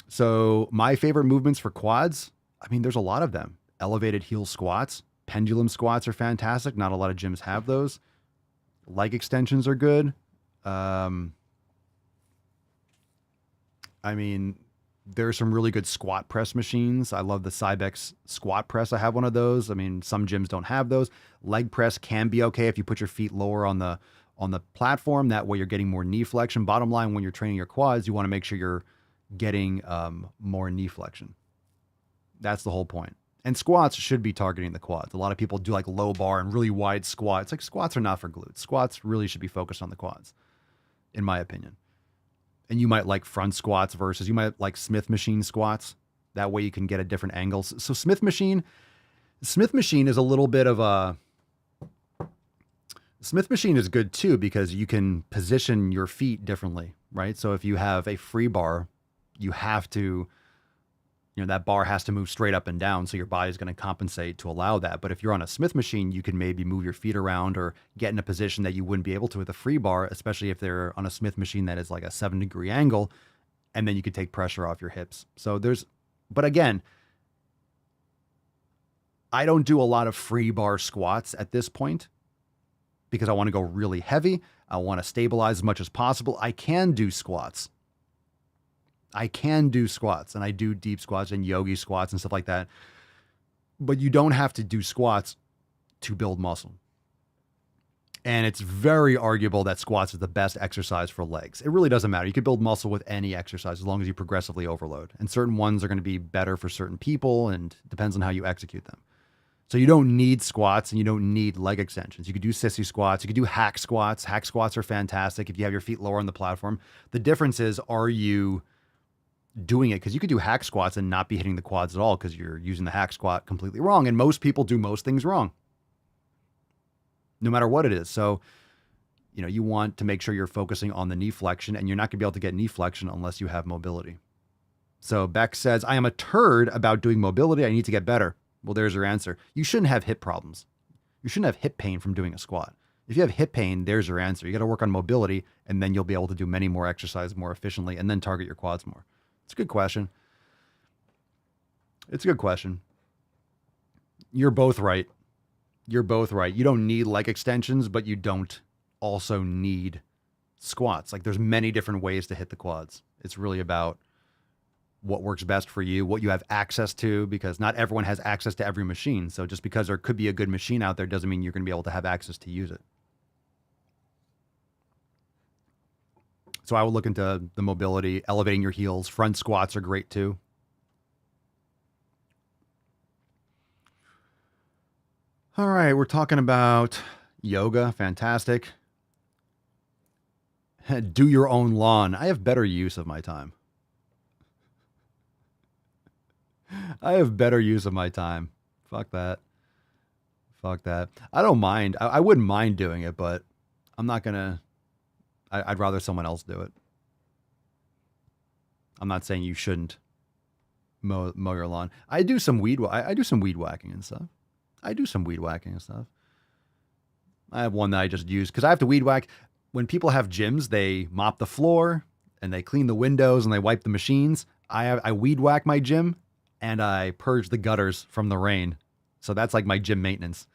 So my favorite movements for quads, I mean, there's a lot of them. Elevated heel squats. Pendulum squats are fantastic. Not a lot of gyms have those. Leg extensions are good. I mean, there's some really good squat press machines. I love the Cybex squat press. I have one of those. I mean, some gyms don't have those. Leg press can be okay if you put your feet lower on the platform. That way you're getting more knee flexion. Bottom line, when you're training your quads, you want to make sure you're getting more knee flexion. That's the whole point. And squats should be targeting the quads. A lot of people do like low bar and really wide squat. It's like squats are not for glutes. Squats really should be focused on the quads, in my opinion. And you might like front squats versus you might like Smith machine squats. That way you can get a different angles. So Smith machine is a little bit of a... Smith machine is good too because you can position your feet differently, right? So if you have a free bar, you have to... that bar has to move straight up and down, so your body's going to compensate to allow that. But if you're on a Smith machine, you can maybe move your feet around or get in a position that you wouldn't be able to with a free bar, especially if they're on a Smith machine that is like a 7-degree angle, and then you could take pressure off your hips. But again, I don't do a lot of free bar squats at this point because I want to go really heavy. I want to stabilize as much as possible. I can do squats. And I do deep squats and yogi squats and stuff like that. But you don't have to do squats to build muscle. And it's very arguable that squats is the best exercise for legs. It really doesn't matter. You can build muscle with any exercise as long as you progressively overload. And certain ones are going to be better for certain people, and it depends on how you execute them. So you don't need squats and you don't need leg extensions. You could do sissy squats. You could do hack squats. Hack squats are fantastic if you have your feet lower on the platform. The difference is, are you doing it? Because you could do hack squats and not be hitting the quads at all because you're using the hack squat completely wrong. And most people do most things wrong, no matter what it is. So, you want to make sure you're focusing on the knee flexion, and you're not going to be able to get knee flexion unless you have mobility. So Beck says, I am a turd about doing mobility. I need to get better. Well, there's your answer. You shouldn't have hip problems. You shouldn't have hip pain from doing a squat. If you have hip pain, there's your answer. You got to work on mobility, and then you'll be able to do many more exercises more efficiently and then target your quads more. It's a good question. It's a good question. You're both right. You're both right. You don't need leg extensions, but you don't also need squats. Like there's many different ways to hit the quads. It's really about what works best for you, what you have access to, because not everyone has access to every machine. So just because there could be a good machine out there doesn't mean you're going to be able to have access to use it. So I will look into the mobility, elevating your heels. Front squats are great too. All right, we're talking about yoga. Fantastic. Do your own lawn. I have better use of my time. I have better use of my time. Fuck that. Fuck that. I don't mind. I wouldn't mind doing it, but I'm not going to. I'd rather someone else do it. I'm not saying you shouldn't mow your lawn. I do some weed whacking and stuff. I have one that I just use because I have to weed whack. When people have gyms, they mop the floor and they clean the windows and they wipe the machines. I weed whack my gym and I purge the gutters from the rain. So that's like my gym maintenance.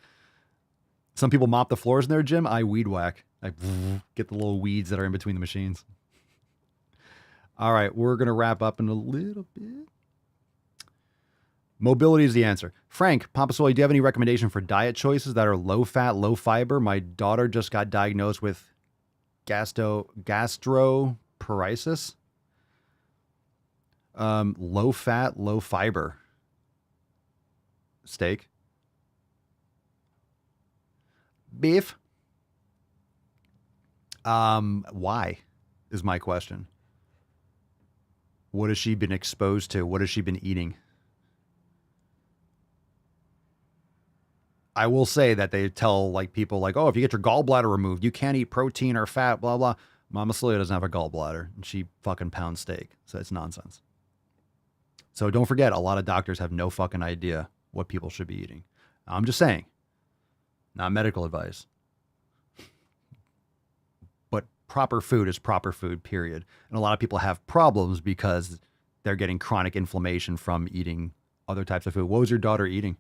Some people mop the floors in their gym. I weed whack. I get the little weeds that are in between the machines. All right, we're going to wrap up in a little bit. Mobility is the answer. Frank, Papa Soy, do you have any recommendation for diet choices that are low fat, low fiber? My daughter just got diagnosed with gastroparesis. Low fat, low fiber. Steak. Beef. Why is my question. What has she been exposed to? What has she been eating? I will say that they tell like people like, oh, if you get your gallbladder removed, you can't eat protein or fat, blah, blah. Mama Celia doesn't have a gallbladder and she fucking pounds steak. So it's nonsense. So don't forget, a lot of doctors have no fucking idea what people should be eating. I'm just saying, not medical advice. But proper food is proper food, period. And a lot of people have problems because they're getting chronic inflammation from eating other types of food. What was your daughter eating?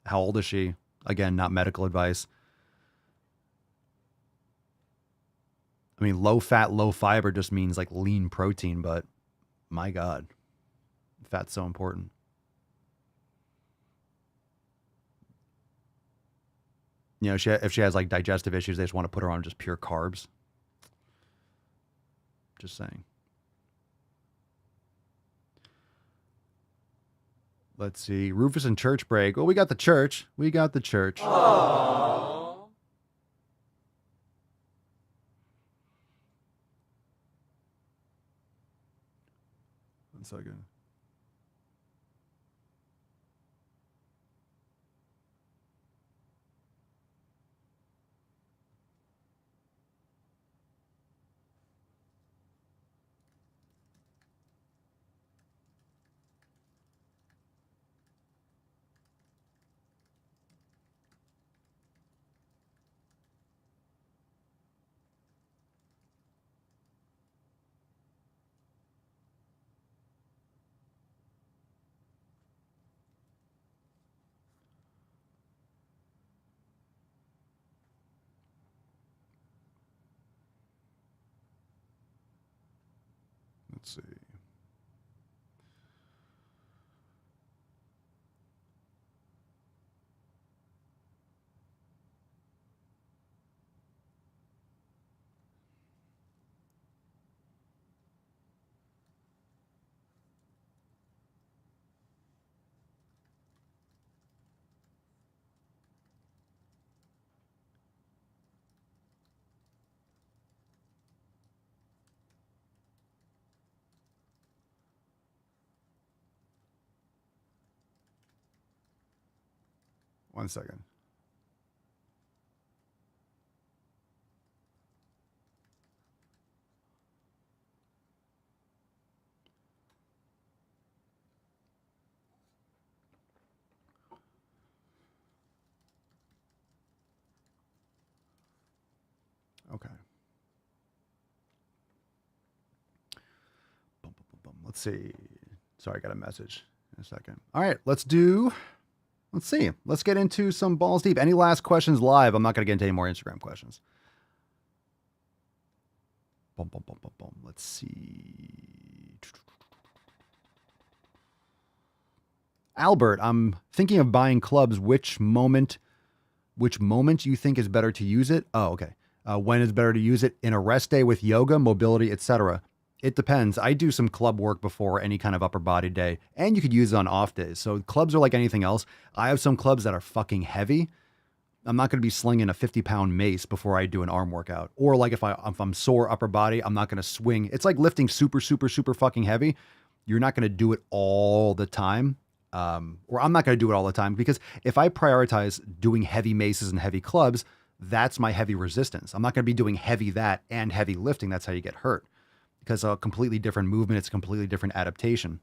How old is she? Again, not medical advice. I mean, low fat, low fiber just means like lean protein, but my God, fat's so important. You know, if she has like digestive issues, they just want to put her on just pure carbs. Just saying. Let's see. Rufus and church break. Well, we got the church. Aww. One second. Let's see. One second. Okay. Let's see. Sorry, I got a message. In a second. All right, let's see. Let's get into some balls deep. Any last questions live? I'm not going to get into any more Instagram questions. Boom, boom, boom, boom, boom. Let's see. Albert, I'm thinking of buying clubs. Which moment you think is better to use it? Oh, okay. When is better to use it? In a rest day with yoga, mobility, etc. It depends. I do some club work before any kind of upper body day, and you could use it on off days. So clubs are like anything else. I have some clubs that are fucking heavy. I'm not going to be slinging a 50-pound mace before I do an arm workout. Or like if I'm sore upper body, I'm not going to swing. It's like lifting super, super, super fucking heavy. You're not going to do it all the time. Or I'm not going to do it all the time, because if I prioritize doing heavy maces and heavy clubs, that's my heavy resistance. I'm not going to be doing heavy that and heavy lifting. That's how you get hurt, because a completely different movement. It's a completely different adaptation.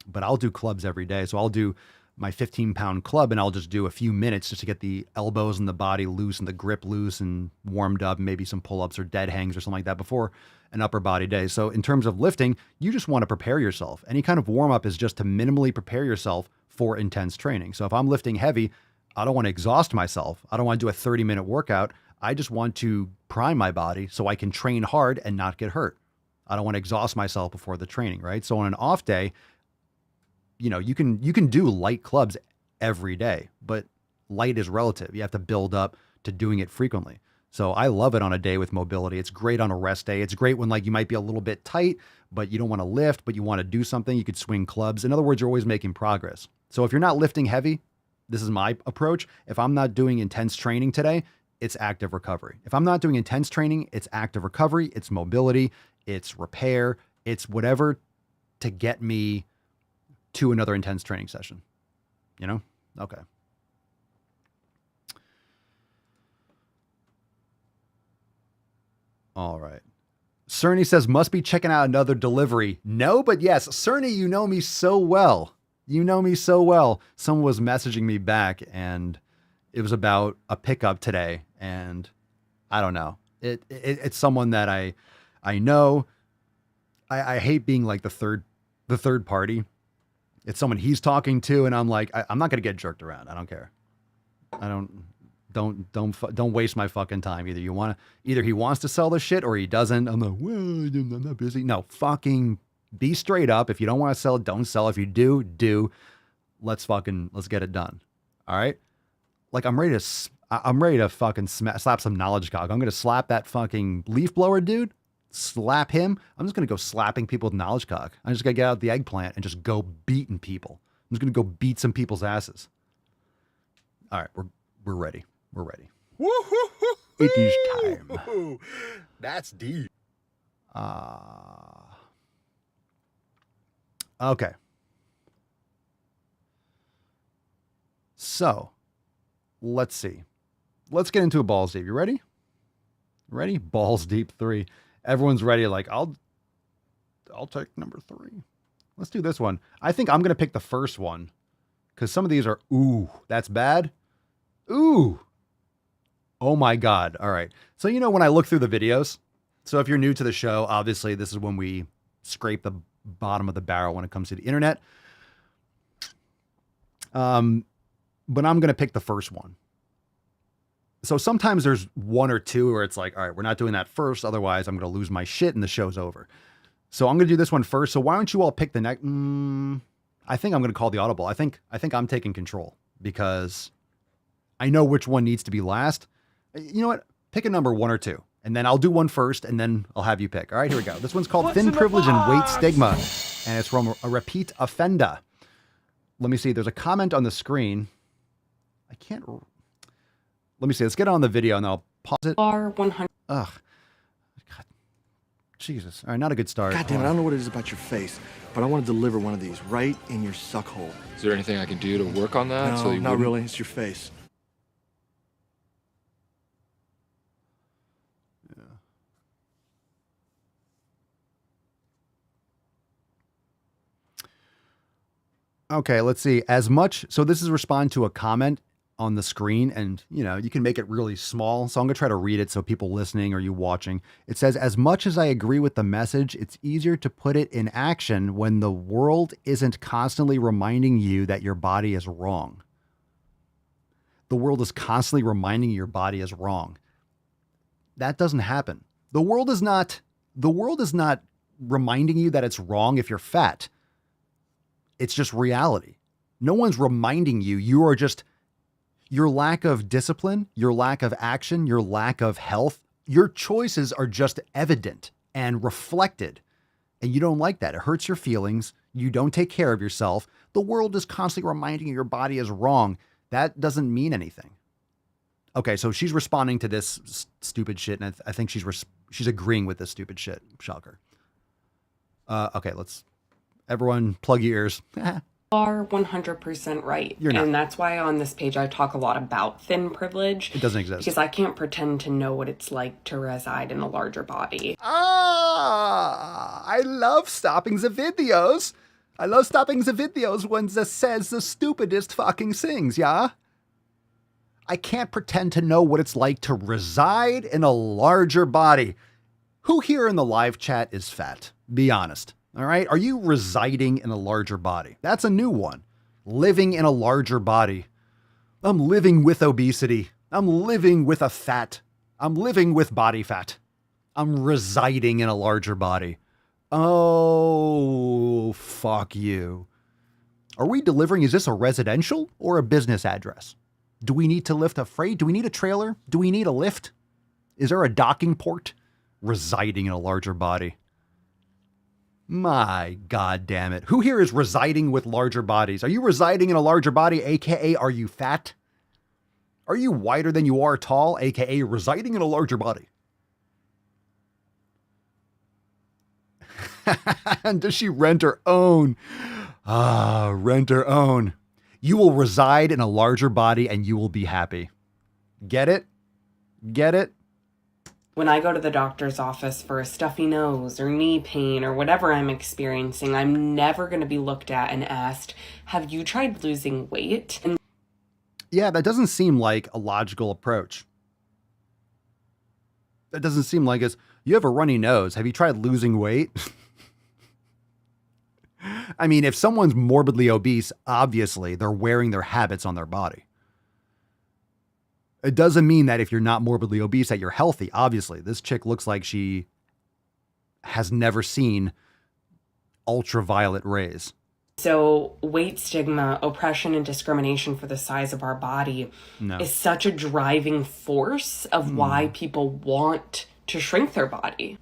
But I'll do clubs every day. So I'll do my 15-pound club and I'll just do a few minutes just to get the elbows and the body loose and the grip loose and warmed up, maybe some pull-ups or dead hangs or something like that before an upper body day. So in terms of lifting, you just want to prepare yourself. Any kind of warm-up is just to minimally prepare yourself for intense training. So if I'm lifting heavy, I don't want to exhaust myself. I don't want to do a 30-minute workout. I just want to prime my body so I can train hard and not get hurt. I don't want to exhaust myself before the training, right? So on an off day, you can do light clubs every day, but light is relative. You have to build up to doing it frequently. So I love it on a day with mobility. It's great on a rest day. It's great when like you might be a little bit tight, but you don't want to lift, but you want to do something. You could swing clubs. In other words, you're always making progress. So if you're not lifting heavy, this is my approach. If I'm not doing intense training today, it's active recovery. If I'm not doing intense training, it's active recovery, it's mobility, it's repair, it's whatever to get me to another intense training session. Okay. All right. Cerny says, must be checking out another delivery. No, but yes. Cerny, you know me so well. Someone was messaging me back and it was about a pickup today. And I don't know. It's someone that I know. I hate being like the third party. It's someone he's talking to, and I'm like, I'm not gonna get jerked around. I don't care. Don't waste my fucking time. Either he wants to sell the shit or he doesn't. I'm like, well, I'm not busy. No, fucking be straight up. If you don't want to sell it, don't sell. If you do. Let's get it done. All right. Like I'm ready to fucking slap some knowledge cock. I'm gonna slap that fucking leaf blower dude. Slap him. I'm just going to go slapping people with knowledge cock. I'm just going to get out the eggplant and just go beating people. I'm just going to go beat some people's asses. All right. We're ready. We're ready. It is time. That's deep. Okay. So let's see. Let's get into a balls deep. You ready? Ready? Balls deep 3. Everyone's ready. Like, I'll take number 3. Let's do this one. I think I'm going to pick the first one because some of these are, ooh, that's bad. Ooh. Oh my God. All right. So, when I look through the videos, so if you're new to the show, obviously this is when we scrape the bottom of the barrel when it comes to the internet. But I'm going to pick the first one. So sometimes there's one or two where it's like, all right, we're not doing that first. Otherwise, I'm going to lose my shit and the show's over. So I'm going to do this one first. So why don't you all pick the next? I think I'm going to call the audible. I think I'm taking control because I know which one needs to be last. You know what? Pick a number 1 or 2, and then I'll do one first, and then I'll have you pick. All right, here we go. This one's called Thin Privilege and Weight Stigma, and it's from a repeat offender. Let me see. There's a comment on the screen. I can't. Let me see. Let's get on the video and I'll pause it. R100. Ugh. God. Jesus. All right, not a good start. God damn it, I don't know what it is about your face, but I want to deliver one of these right in your suck hole. Is there anything I can do to work on that? No, not really. It's your face. Yeah. Okay, let's see. So this is respond to a comment on the screen, and you can make it really small. So I'm going to try to read it so people listening or you watching. It says, as much as I agree with the message, it's easier to put it in action when the world isn't constantly reminding you that your body is wrong. The world is constantly reminding you your body is wrong. That doesn't happen. The world is not reminding you that it's wrong if you're fat. It's just reality. No one's reminding you. You are just, your lack of discipline, your lack of action, your lack of health, your choices are just evident and reflected. And you don't like that. It hurts your feelings. You don't take care of yourself. The world is constantly reminding you your body is wrong. That doesn't mean anything. Okay, so she's responding to this stupid shit, and I think she's agreeing with this stupid shit. Shocker. Okay, everyone plug your ears. Are 100% right. You're not. And that's why on this page I talk a lot about thin privilege. It doesn't exist. Because I can't pretend to know what it's like to reside in a larger body. I love stopping the videos. I love stopping the videos when it says the stupidest fucking things, yeah? I can't pretend to know what it's like to reside in a larger body. Who here in the live chat is fat? Be honest. All right. Are you residing in a larger body? That's a new one. Living in a larger body. I'm living with obesity. I'm living with a fat. I'm living with body fat. I'm residing in a larger body. Oh, fuck you. Are we delivering? Is this a residential or a business address? Do we need to lift a freight? Do we need a trailer? Do we need a lift? Is there a docking port? Residing in a larger body. My God damn it. Who here is residing with larger bodies? Are you residing in a larger body, aka are you fat? Are you wider than you are tall, aka residing in a larger body? And does she rent or own? Rent or own. You will reside in a larger body and you will be happy. Get it? Get it? When I go to the doctor's office for a stuffy nose or knee pain or whatever I'm experiencing, I'm never going to be looked at and asked, have you tried losing weight? And yeah, that doesn't seem like a logical approach. That doesn't seem like you have a runny nose. Have you tried losing weight? I mean, if someone's morbidly obese, obviously they're wearing their habits on their body. It doesn't mean that if you're not morbidly obese that you're healthy. Obviously, this chick looks like she has never seen ultraviolet rays. So weight stigma, oppression, and discrimination for the size of our body is such a driving force of why people want to shrink their body.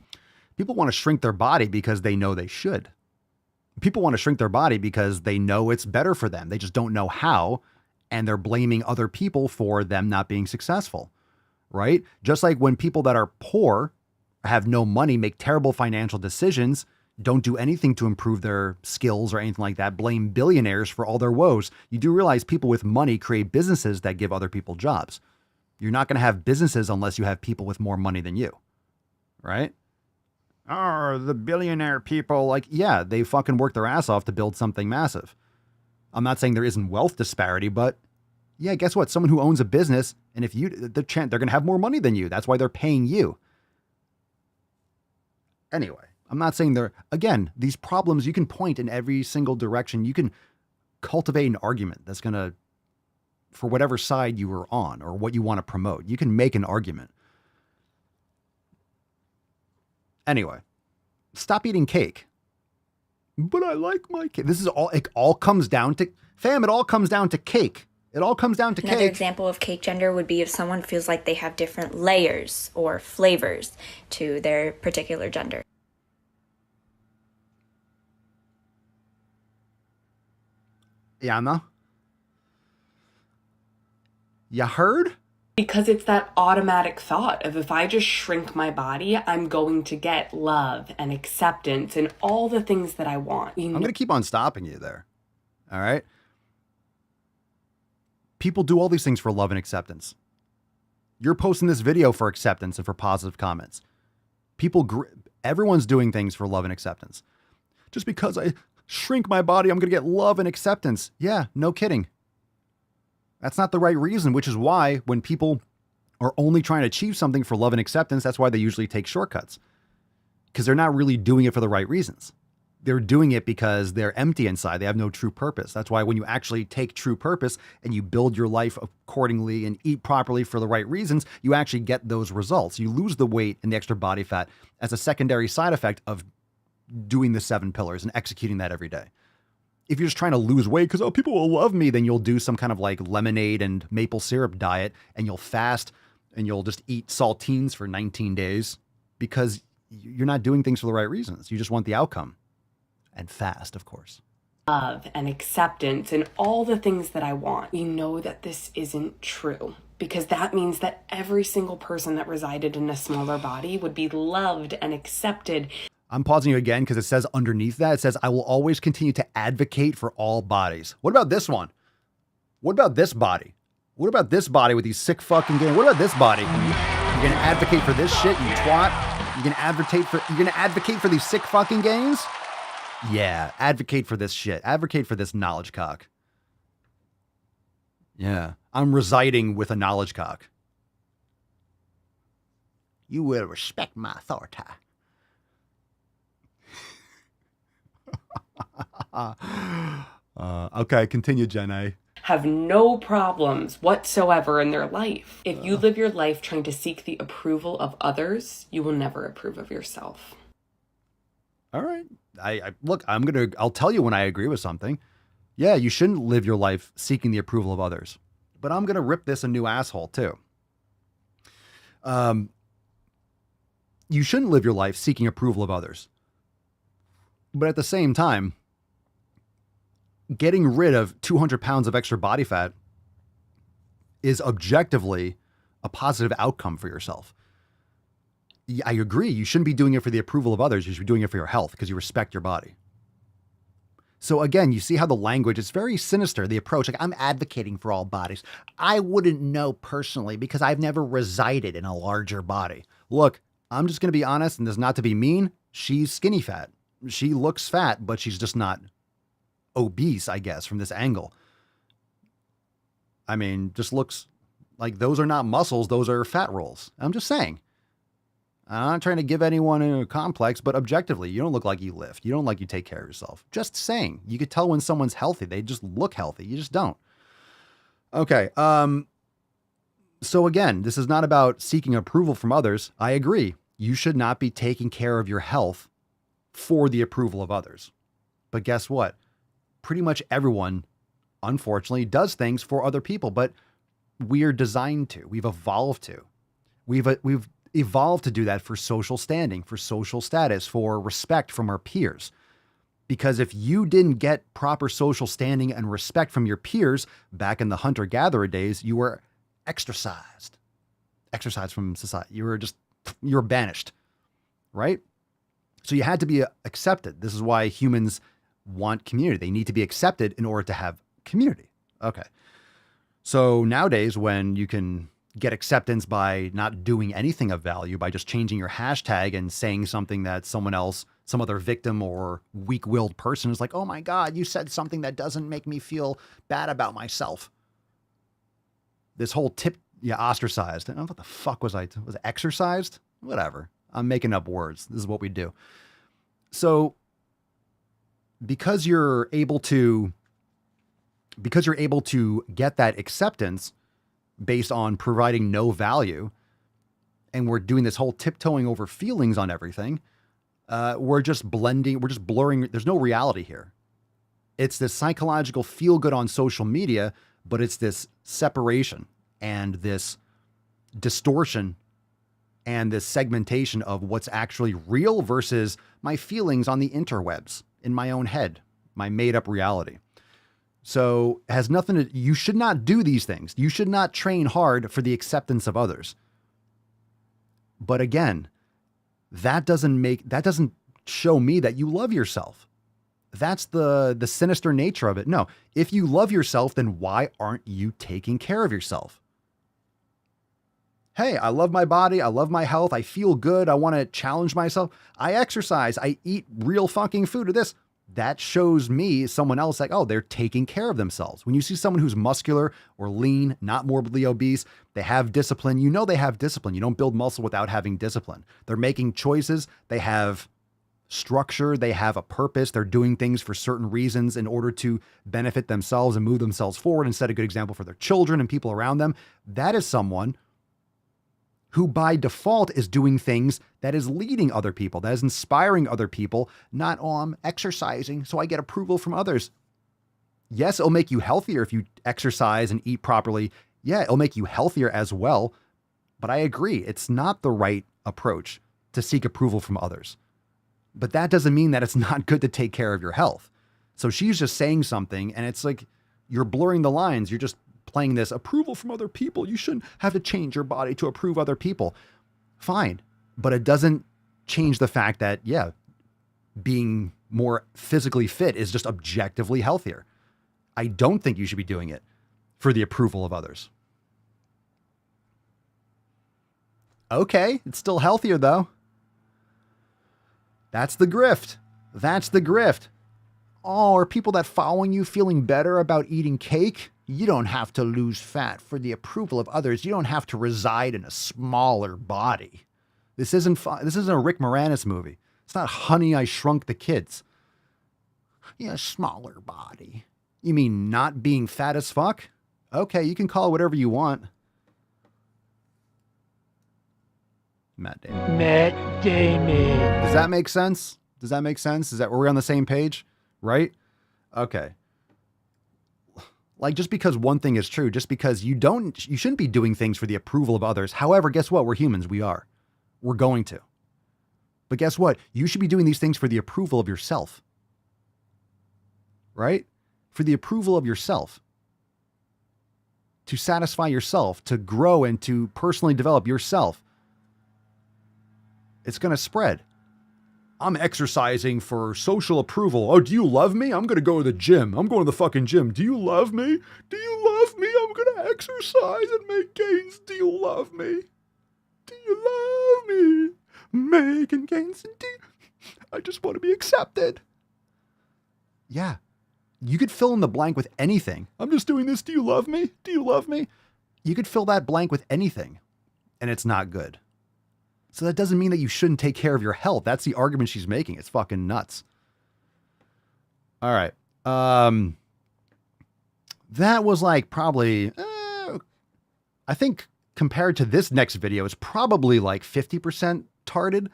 People want to shrink their body because they know they should. People want to shrink their body because they know it's better for them. They just don't know how. And they're blaming other people for them not being successful, right? Just like when people that are poor, have no money, make terrible financial decisions, don't do anything to improve their skills or anything like that, blame billionaires for all their woes. You do realize people with money create businesses that give other people jobs. You're not going to have businesses unless you have people with more money than you, right? Oh, the billionaire people, yeah, they fucking work their ass off to build something massive. I'm not saying there isn't wealth disparity, but yeah, guess what? Someone who owns a business, and if they're going to have more money than you. That's why they're paying you. Anyway, I'm not saying again, these problems, you can point in every single direction. You can cultivate an argument that's going to, for whatever side you are on or what you want to promote, you can make an argument. Anyway, stop eating cake. But I like my cake. It all comes down to, fam, it all comes down to cake. It all comes down to Another cake. example of cake gender would be if someone feels like they have different layers or flavors to their particular gender. Yana? You heard? Because it's that automatic thought of if I just shrink my body, I'm going to get love and acceptance and all the things that I want. I'm going to keep on stopping you there. All right? People do all these things for love and acceptance. You're posting this video for acceptance and for positive comments. Everyone's doing things for love and acceptance. Just because I shrink my body, I'm going to get love and acceptance. Yeah, no kidding. That's not the right reason, which is why when people are only trying to achieve something for love and acceptance, that's why they usually take shortcuts. Because they're not really doing it for the right reasons. They're doing it because they're empty inside. They have no true purpose. That's why when you actually take true purpose and you build your life accordingly and eat properly for the right reasons, you actually get those results. You lose the weight and the extra body fat as a secondary side effect of doing the 7 pillars and executing that every day. If you're just trying to lose weight because, oh, people will love me, then you'll do some kind of like lemonade and maple syrup diet and you'll fast and you'll just eat saltines for 19 days because you're not doing things for the right reasons. You just want the outcome. And fast, of course. Love and acceptance and all the things that I want. We know that this isn't true because that means that every single person that resided in a smaller body would be loved and accepted. I'm pausing you again because it says underneath that, it says, I will always continue to advocate for all bodies. What about this one? What about this body? What about this body with these sick fucking gains? What about this body? You're going to advocate for this shit, you twat? You're going to advocate for these sick fucking gains? Yeah, advocate for this shit. Advocate for this knowledge cock. Yeah, I'm residing with a knowledge cock. You will respect my authority. Okay, continue, Jen A. Have no problems whatsoever in their life. If you live your life trying to seek the approval of others, you will never approve of yourself. All right. Look, I'll tell you when I agree with something. Yeah, you shouldn't live your life seeking the approval of others. But I'm going to rip this a new asshole too. You shouldn't live your life seeking approval of others. But at the same time, getting rid of 200 pounds of extra body fat is objectively a positive outcome for yourself. I agree. You shouldn't be doing it for the approval of others. You should be doing it for your health because you respect your body. So again, you see how the language is very sinister, the approach. Like, I'm advocating for all bodies. I wouldn't know personally because I've never resided in a larger body. Look, I'm just going to be honest, and this is not to be mean. She's skinny fat. She looks fat, but she's just not obese, I guess, from this angle. I mean, just looks like those are not muscles. Those are fat rolls. I'm just saying. I'm not trying to give anyone a complex, but objectively, you don't look like you lift. You don't look like you take care of yourself. Just saying. You could tell when someone's healthy. They just look healthy. You just don't. Okay. So again, this is not about seeking approval from others. I agree. You should not be taking care of your health for the approval of others. But guess what? Pretty much everyone, unfortunately, does things for other people, but we're designed to. We've evolved to. We've evolved to do that for social standing, for social status, for respect from our peers. Because if you didn't get proper social standing and respect from your peers back in the hunter-gatherer days, you were extracized from society. You were banished, right? So you had to be accepted. This is why humans want community. They need to be accepted in order to have community. Okay. So nowadays, when you can get acceptance by not doing anything of value, by just changing your hashtag and saying something that someone else, some other victim or weak-willed person is like, oh my God, you said something that doesn't make me feel bad about myself. This whole ostracized. What the fuck was it exercised? Whatever. I'm making up words. This is what we do. So because you're able to get that acceptance based on providing no value, and we're doing this whole tiptoeing over feelings on everything, we're just blurring. There's no reality here. It's this psychological feel good on social media, but it's this separation and this distortion and this segmentation of what's actually real versus my feelings on the interwebs in my own head, my made up reality. So it has nothing to, you should not do these things. You should not train hard for the acceptance of others. But again, that doesn't show me that you love yourself. That's the sinister nature of it. No, if you love yourself, then why aren't you taking care of yourself? Hey, I love my body. I love my health. I feel good. I want to challenge myself. I exercise. I eat real fucking food or this. that shows me someone else like, oh, they're taking care of themselves. When you see someone who's muscular or lean, not morbidly obese, they have discipline. You know they have discipline. You don't build muscle without having discipline. They're making choices. They have structure. They have a purpose. They're doing things for certain reasons in order to benefit themselves and move themselves forward and set a good example for their children and people around them. That is someone who by default is doing things that is leading other people, that is inspiring other people, not, oh, I'm exercising so I get approval from others. Yes, it'll make you healthier if you exercise and eat properly. Yeah, it'll make you healthier as well. But I agree, it's not the right approach to seek approval from others. But that doesn't mean that it's not good to take care of your health. So she's just saying something, and it's like you're blurring the lines. You're just playing this approval from other people. You shouldn't have to change your body to approve other people. Fine. But it doesn't change the fact that, yeah, being more physically fit is just objectively healthier. I don't think you should be doing it for the approval of others. Okay, it's still healthier though. That's the grift. That's the grift. Oh, are people that following you feeling better about eating cake? You don't have to lose fat for the approval of others. You don't have to reside in a smaller body. This isn't a Rick Moranis movie. It's not Honey, I Shrunk the Kids. Yeah, smaller body. You mean not being fat as fuck? Okay, you can call it whatever you want. Matt Damon. Matt Damon. Does that make sense? Does that make sense? Is that we're on the same page? Right? Okay. Like, just because one thing is true, just because you shouldn't be doing things for the approval of others. However, guess what? We're humans. We are. We're going to. But guess what? You should be doing these things for the approval of yourself. Right? For the approval of yourself. To satisfy yourself, to grow and to personally develop yourself. It's going to spread. I'm exercising for social approval. Oh, do you love me? I'm going to go to the gym. I'm going to the fucking gym. Do you love me? Do you love me? I'm going to exercise and make gains. Do you love me? Do you love me? Making gains. I just want to be accepted. Yeah. You could fill in the blank with anything. I'm just doing this. Do you love me? Do you love me? You could fill that blank with anything, and it's not good. So that doesn't mean that you shouldn't take care of your health. That's the argument she's making. It's fucking nuts. All right. That was like probably, I think compared to this next video, it's probably like 50% tarded.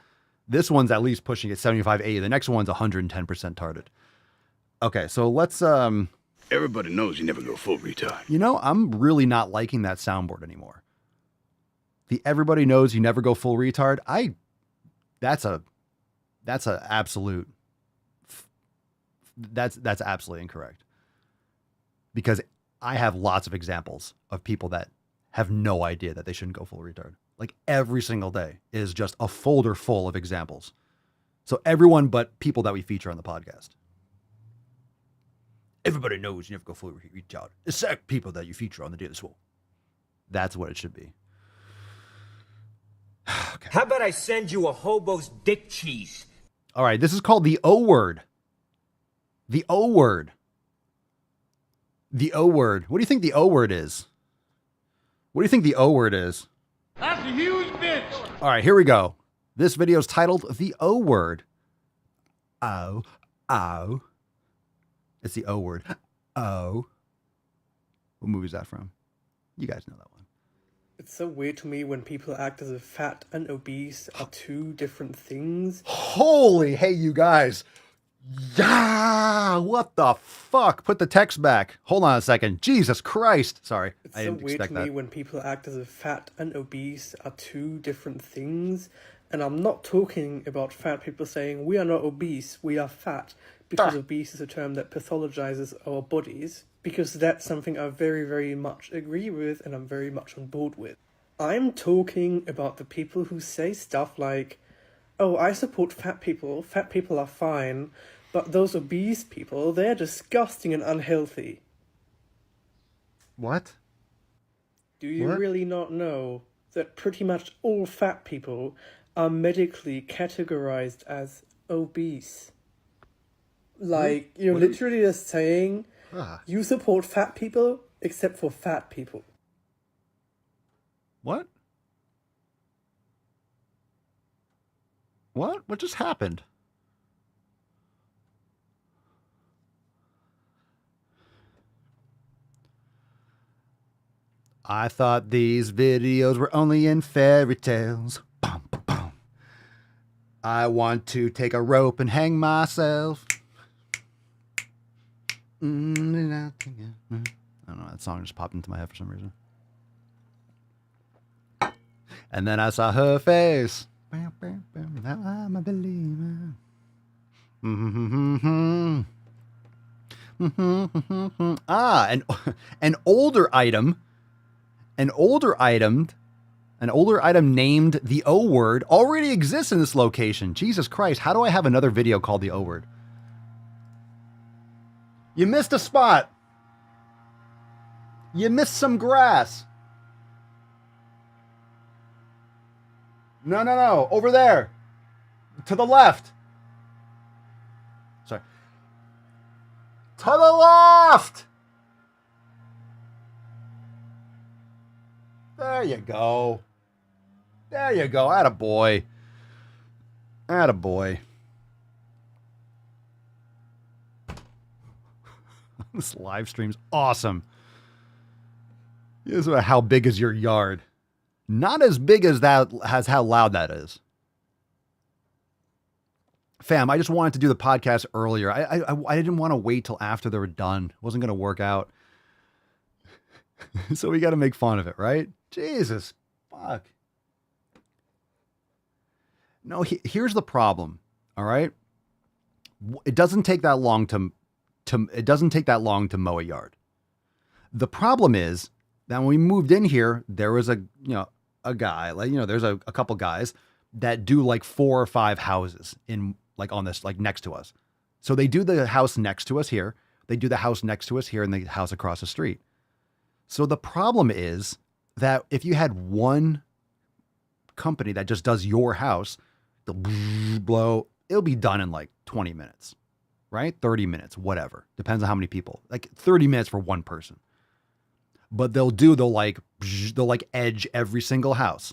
This one's at least pushing it 75, 80. The next one's 110% tarded. Okay, so let's... Everybody knows you never go full retard. You know, I'm really not liking that soundboard anymore. The everybody knows you never go full retard. That's absolutely incorrect. Because I have lots of examples of people that have no idea that they shouldn't go full retard. Like every single day is just a folder full of examples. So everyone but people that we feature on the podcast. Everybody knows you never go full retard. Except people that you feature on the Daily Swole. That's what it should be. Okay. How about I send you a hobo's dick cheese? All right, this is called the O word. The O word. The O word. What do you think the O word is? What do you think the O word is? That's a huge bitch. All right, here we go. This video is titled The O Word. Oh. It's the O word. Oh. What movie is that from? You guys know that one. It's so weird to me when people act as if fat and obese are two different things. Holy, hey, you guys. Yeah, what the fuck? Put the text back. Hold on a second. Jesus Christ. Sorry, It's I so didn't weird expect to that. me when people act as if fat and obese are two different things. And I'm not talking about fat people saying, we are not obese, we are fat. Because obese is a term that pathologizes our bodies. Because that's something I very, very much agree with and I'm very much on board with. I'm talking about the people who say stuff like, oh, I support fat people are fine, but those obese people, they're disgusting and unhealthy. What? Do you really not know that pretty much all fat people are medically categorized as obese? Like, you're literally just saying you support fat people except for fat people. What? What? What just happened? I thought these videos were only in fairy tales. Bum, bum, bum. I want to take a rope and hang myself. I don't know, that song just popped into my head for some reason. And then I saw her face. Now I'm a believer. An older item named the O word already exists in this location. Jesus Christ, how do I have another video called the O word? You missed a spot. You missed some grass. No. Over there. To the left. Sorry. To the left. There you go. There you go. Attaboy. Attaboy. This live stream's awesome. This is how big is your yard. Not as big as that, as how loud that is. Fam, I just wanted to do the podcast earlier. I didn't want to wait till after they were done. It wasn't going to work out. So we got to make fun of it, right? Jesus, fuck. No, here's the problem. All right. It doesn't take that long to mow a yard. The problem is that when we moved in here, there was a guy, like, there's a couple guys that do like 4 or 5 houses in like on this, like next to us. So they do the house next to us here. They do the house next to us here and the house across the street. So the problem is that if you had one company that just does your house, they'll blow, it'll be done in like 20 minutes, right? 30 minutes, whatever. Depends on how many people, like 30 minutes for one person. But they'll like edge every single house.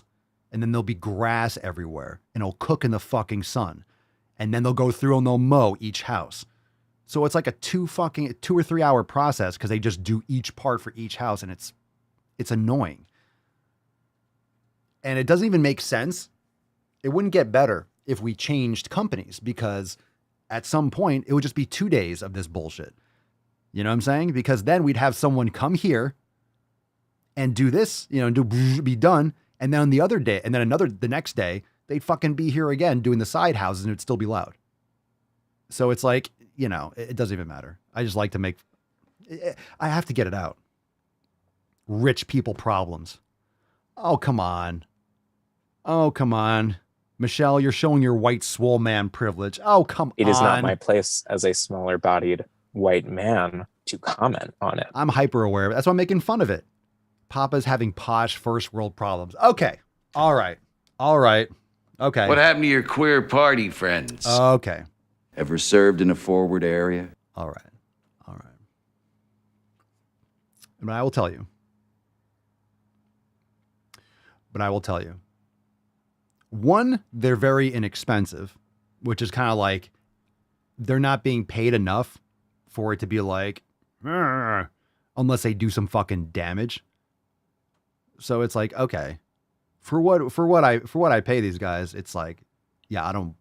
And then there'll be grass everywhere and it'll cook in the fucking sun. And then they'll go through and they'll mow each house. So it's like a 2 or 3 hour process because they just do each part for each house, and it's annoying. And it doesn't even make sense. It wouldn't get better if we changed companies, because at some point it would just be 2 days of this bullshit. You know what I'm saying? Because then we'd have someone come here and do this, be done. And then the other day, and then the next day, they'd fucking be here again doing the side houses and it'd still be loud. So it's like, it doesn't even matter. I just like to I have to get it out. Rich people problems. Oh, come on. Michelle, you're showing your white swole man privilege. Oh, come on. It is not my place as a smaller bodied white man to comment on it. I'm hyper aware of it. That's why I'm making fun of it. Papa's having posh first world problems. Okay. All right. Okay. What happened to your queer party friends? Okay. Ever served in a forward area? All right. But I will tell you. One, they're very inexpensive, which is kind of like they're not being paid enough for it to be like, unless they do some fucking damage. So it's like, okay, for what I pay these guys, it's like, yeah, I don't.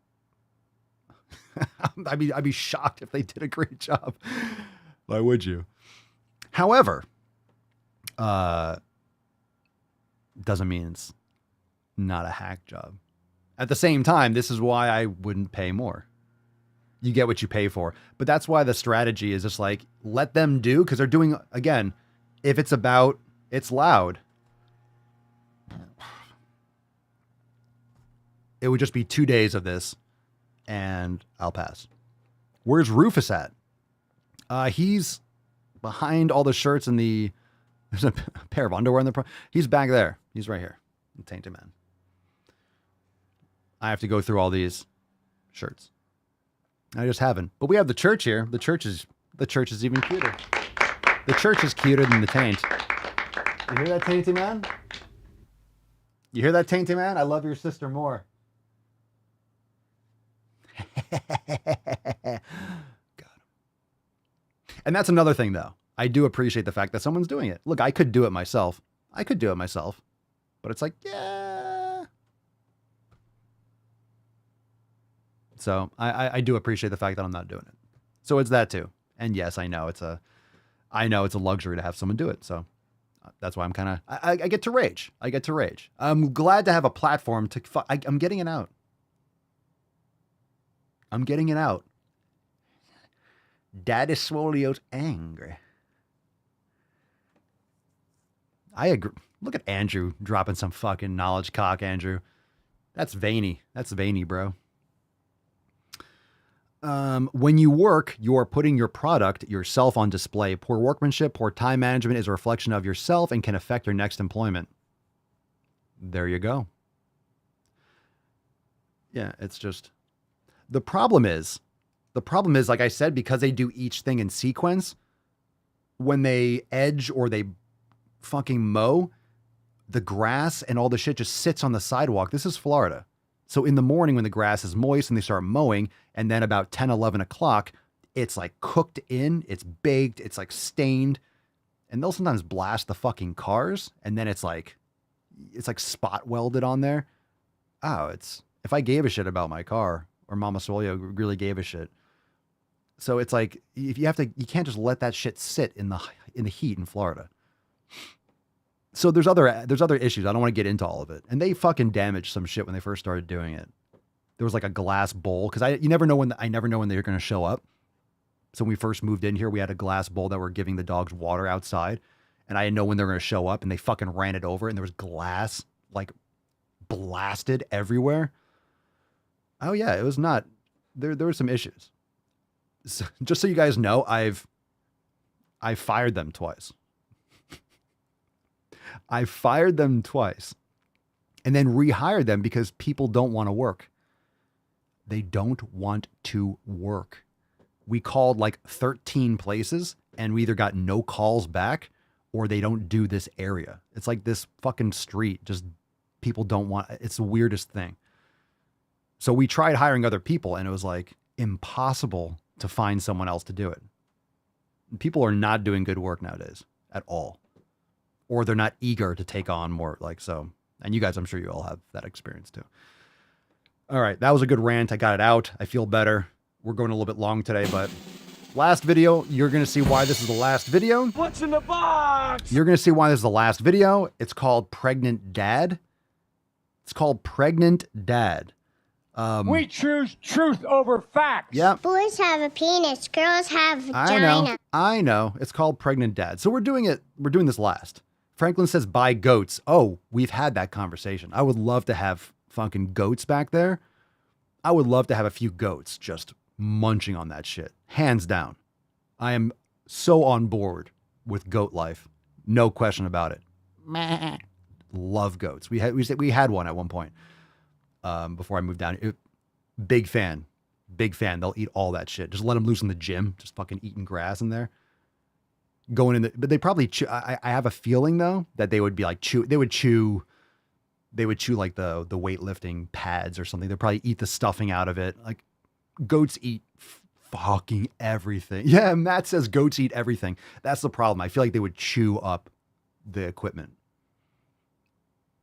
I'd be shocked if they did a great job. Why would you? However, doesn't mean it's not a hack job. At the same time, this is why I wouldn't pay more. You get what you pay for. But that's why the strategy is just like, let them do, because they're doing, again, if it's loud, it would just be 2 days of this and I'll pass. Where's Rufus at? He's behind all the shirts and there's a pair of underwear in the he's back there. He's right here. Tainted Man. I have to go through all these shirts. I just haven't. But we have the church here. The church is even cuter. The church is cuter than the taint. You hear that, Tainty Man? You hear that, Tainty Man? I love your sister more. God. And that's another thing, though. I do appreciate the fact that someone's doing it. Look, I could do it myself. But it's like, yeah. So I do appreciate the fact that I'm not doing it. So it's that too. And yes, I know it's a luxury to have someone do it. So that's why I'm kind of, I get to rage. I'm glad to have a platform to, I'm getting it out. Daddy Swole's angry. I agree. Look at Andrew dropping some fucking knowledge cock, Andrew. That's veiny. Bro. When you work, you're putting your product, yourself on display. Poor workmanship, poor time management is a reflection of yourself and can affect your next employment. There you go. Yeah, it's just, the problem is, like I said, because they do each thing in sequence, when they edge or they fucking mow, the grass and all the shit just sits on the sidewalk. This is Florida. So in the morning when the grass is moist and they start mowing, and then about 10, 11 o'clock, it's like cooked in, it's baked, it's like stained. And they'll sometimes blast the fucking cars. And then it's like spot welded on there. Oh, if I gave a shit about my car, or Mama Solio really gave a shit. So it's like, you can't just let that shit sit in the heat in Florida. So there's other issues. I don't want to get into all of it. And they fucking damaged some shit when they first started doing it. There was like a glass bowl, because I never know when they're going to show up. So when we first moved in here, we had a glass bowl that we're giving the dogs water outside, and I didn't know when they were going to show up, and they fucking ran it over, and there was glass like blasted everywhere. Oh yeah, it was not. There were some issues. So, just so you guys know, I fired them twice. I fired them twice and then rehired them because people don't want to work. They don't want to work. We called like 13 places and we either got no calls back or they don't do this area. It's like this fucking street. Just people don't want, it's the weirdest thing. So we tried hiring other people and it was like impossible to find someone else to do it. People are not doing good work nowadays at all. Or they're not eager to take on more, like, so. And you guys, I'm sure you all have that experience too. All right, that was a good rant. I got it out. I feel better. We're going a little bit long today, but last video, you're going to see why this is the last video. What's in the box? You're going to see why this is the last video. It's called Pregnant Dad. We choose truth over facts. Yeah. Boys have a penis, girls have vagina. I know. It's called Pregnant Dad. So we're doing this last. Franklin says, buy goats. Oh, we've had that conversation. I would love to have fucking goats back there. I would love to have a few goats just munching on that shit. Hands down. I am so on board with goat life. No question about it. Meh. Love goats. We had one at one point before I moved down. Big fan. They'll eat all that shit. Just let them loose in the gym. Just fucking eating grass in there. Going in but they probably chew. I have a feeling though that they would be like they would chew like the weightlifting pads or something. They'll probably eat the stuffing out of it. Like goats eat fucking everything. Yeah, Matt says goats eat everything. That's the problem. I feel like they would chew up the equipment.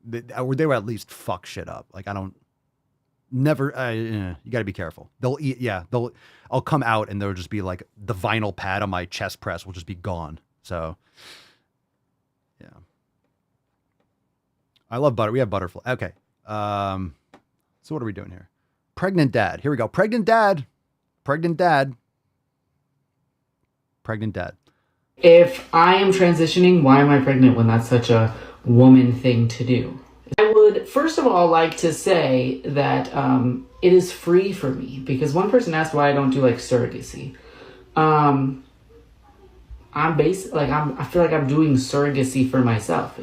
They would at least fuck shit up. Like you got to be careful. They'll eat. Yeah, I'll come out and there'll just be like the vinyl pad on my chest press will just be gone. So yeah, I love butter. We have butterfly. Okay. So what are we doing here? Pregnant dad. Here we go. Pregnant dad. If I am transitioning, why am I pregnant when that's such a woman thing to do? I would first of all like to say that it is free for me, because one person asked why I don't do like surrogacy. I feel like I'm doing surrogacy for myself.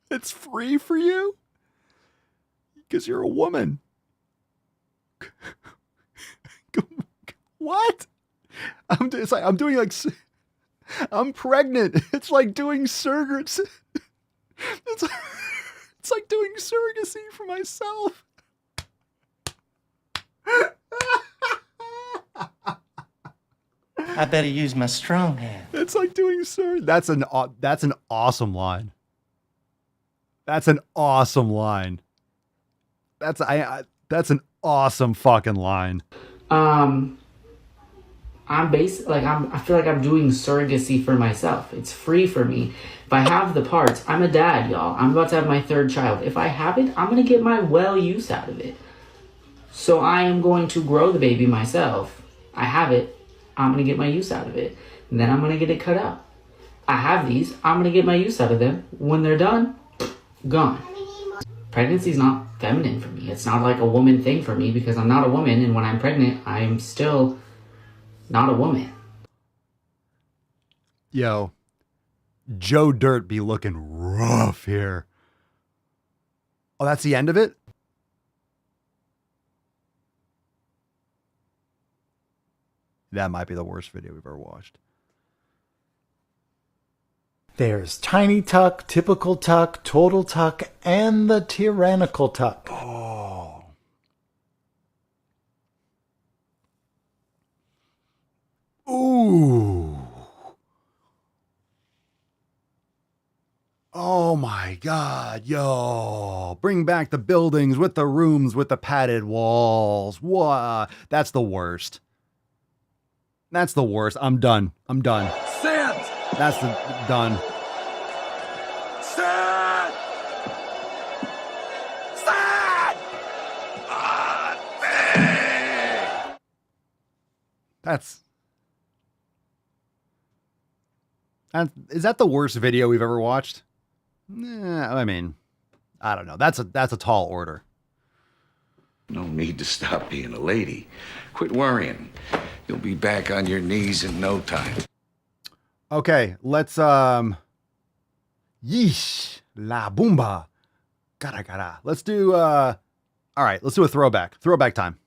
It's free for you? Because you're a woman. What? I'm pregnant. It's like doing surrogacy. It's like doing surrogacy for myself. I better use my strong hand. It's like doing That's an awesome line. That's an awesome line. That's an awesome fucking line. I feel like I'm doing surrogacy for myself. It's free for me. If I have the parts, I'm a dad, y'all. I'm about to have my third child. If I have it, I'm going to get my well use out of it. So I am going to grow the baby myself. I have it. I'm going to get my use out of it. And then I'm going to get it cut out. I have these. I'm going to get my use out of them. When they're done, gone. Pregnancy is not feminine for me. It's not like a woman thing for me because I'm not a woman. And when I'm pregnant, I'm still not a woman. Yo, Joe Dirt be looking rough here. Oh, that's the end of it? That might be the worst video we've ever watched. There's Tiny Tuck, Typical Tuck, Total Tuck, and the Tyrannical Tuck. Oh. Ooh. Oh my God, yo. Bring back the buildings with the rooms with the padded walls. What? That's the worst. That's the worst. I'm done. Sit! That's done. Sit! Sit! Is that the worst video we've ever watched? I mean, I don't know. That's a tall order. No need to stop being a lady. Quit worrying. You'll be back on your knees in no time. Okay, let's yeesh la boomba. Gara. Let's do all right, let's do a throwback. Throwback time.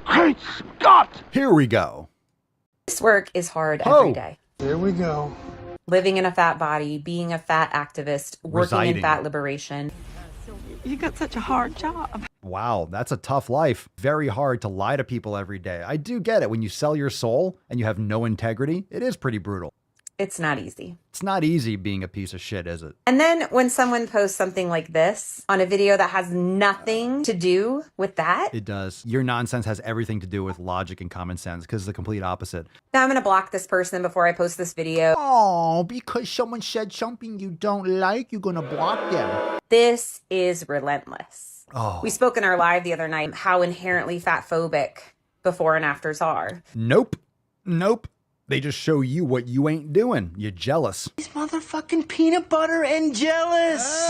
Great Scott! Here we go. This work is hard every day. Here we go. Living in a fat body, being a fat activist, working in fat liberation. You got such a hard job. Wow, that's a tough life. Very hard to lie to people every day. I do get it. When you sell your soul and you have no integrity, it is pretty brutal. It's not easy. It's not easy being a piece of shit, is it? And then when someone posts something like this on a video that has nothing to do with that. It does. Your nonsense has everything to do with logic and common sense because it's the complete opposite. Now I'm going to block this person before I post this video. Oh, because someone said something you don't like, you're going to block them. This is relentless. Oh. We spoke in our live the other night how inherently fat phobic before and afters are. Nope. They just show you what you ain't doing. You're jealous. He's motherfucking peanut butter and jealous.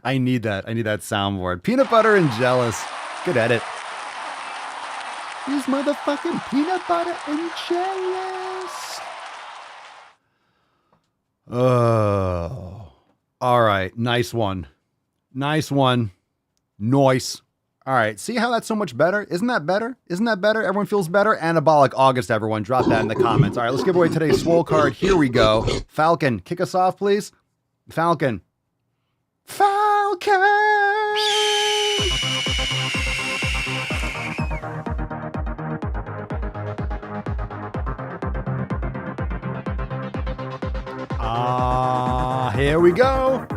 I need that. I need that soundboard. Peanut butter and jealous. Good edit. He's motherfucking peanut butter and jealous. Oh. All right. Nice one. Nice. All right, see how that's so much better? Isn't that better? Everyone feels better? Anabolic August, everyone. Drop that in the comments. All right, let's give away today's Swole card. Here we go. Falcon, kick us off, please. Falcon. Here we go.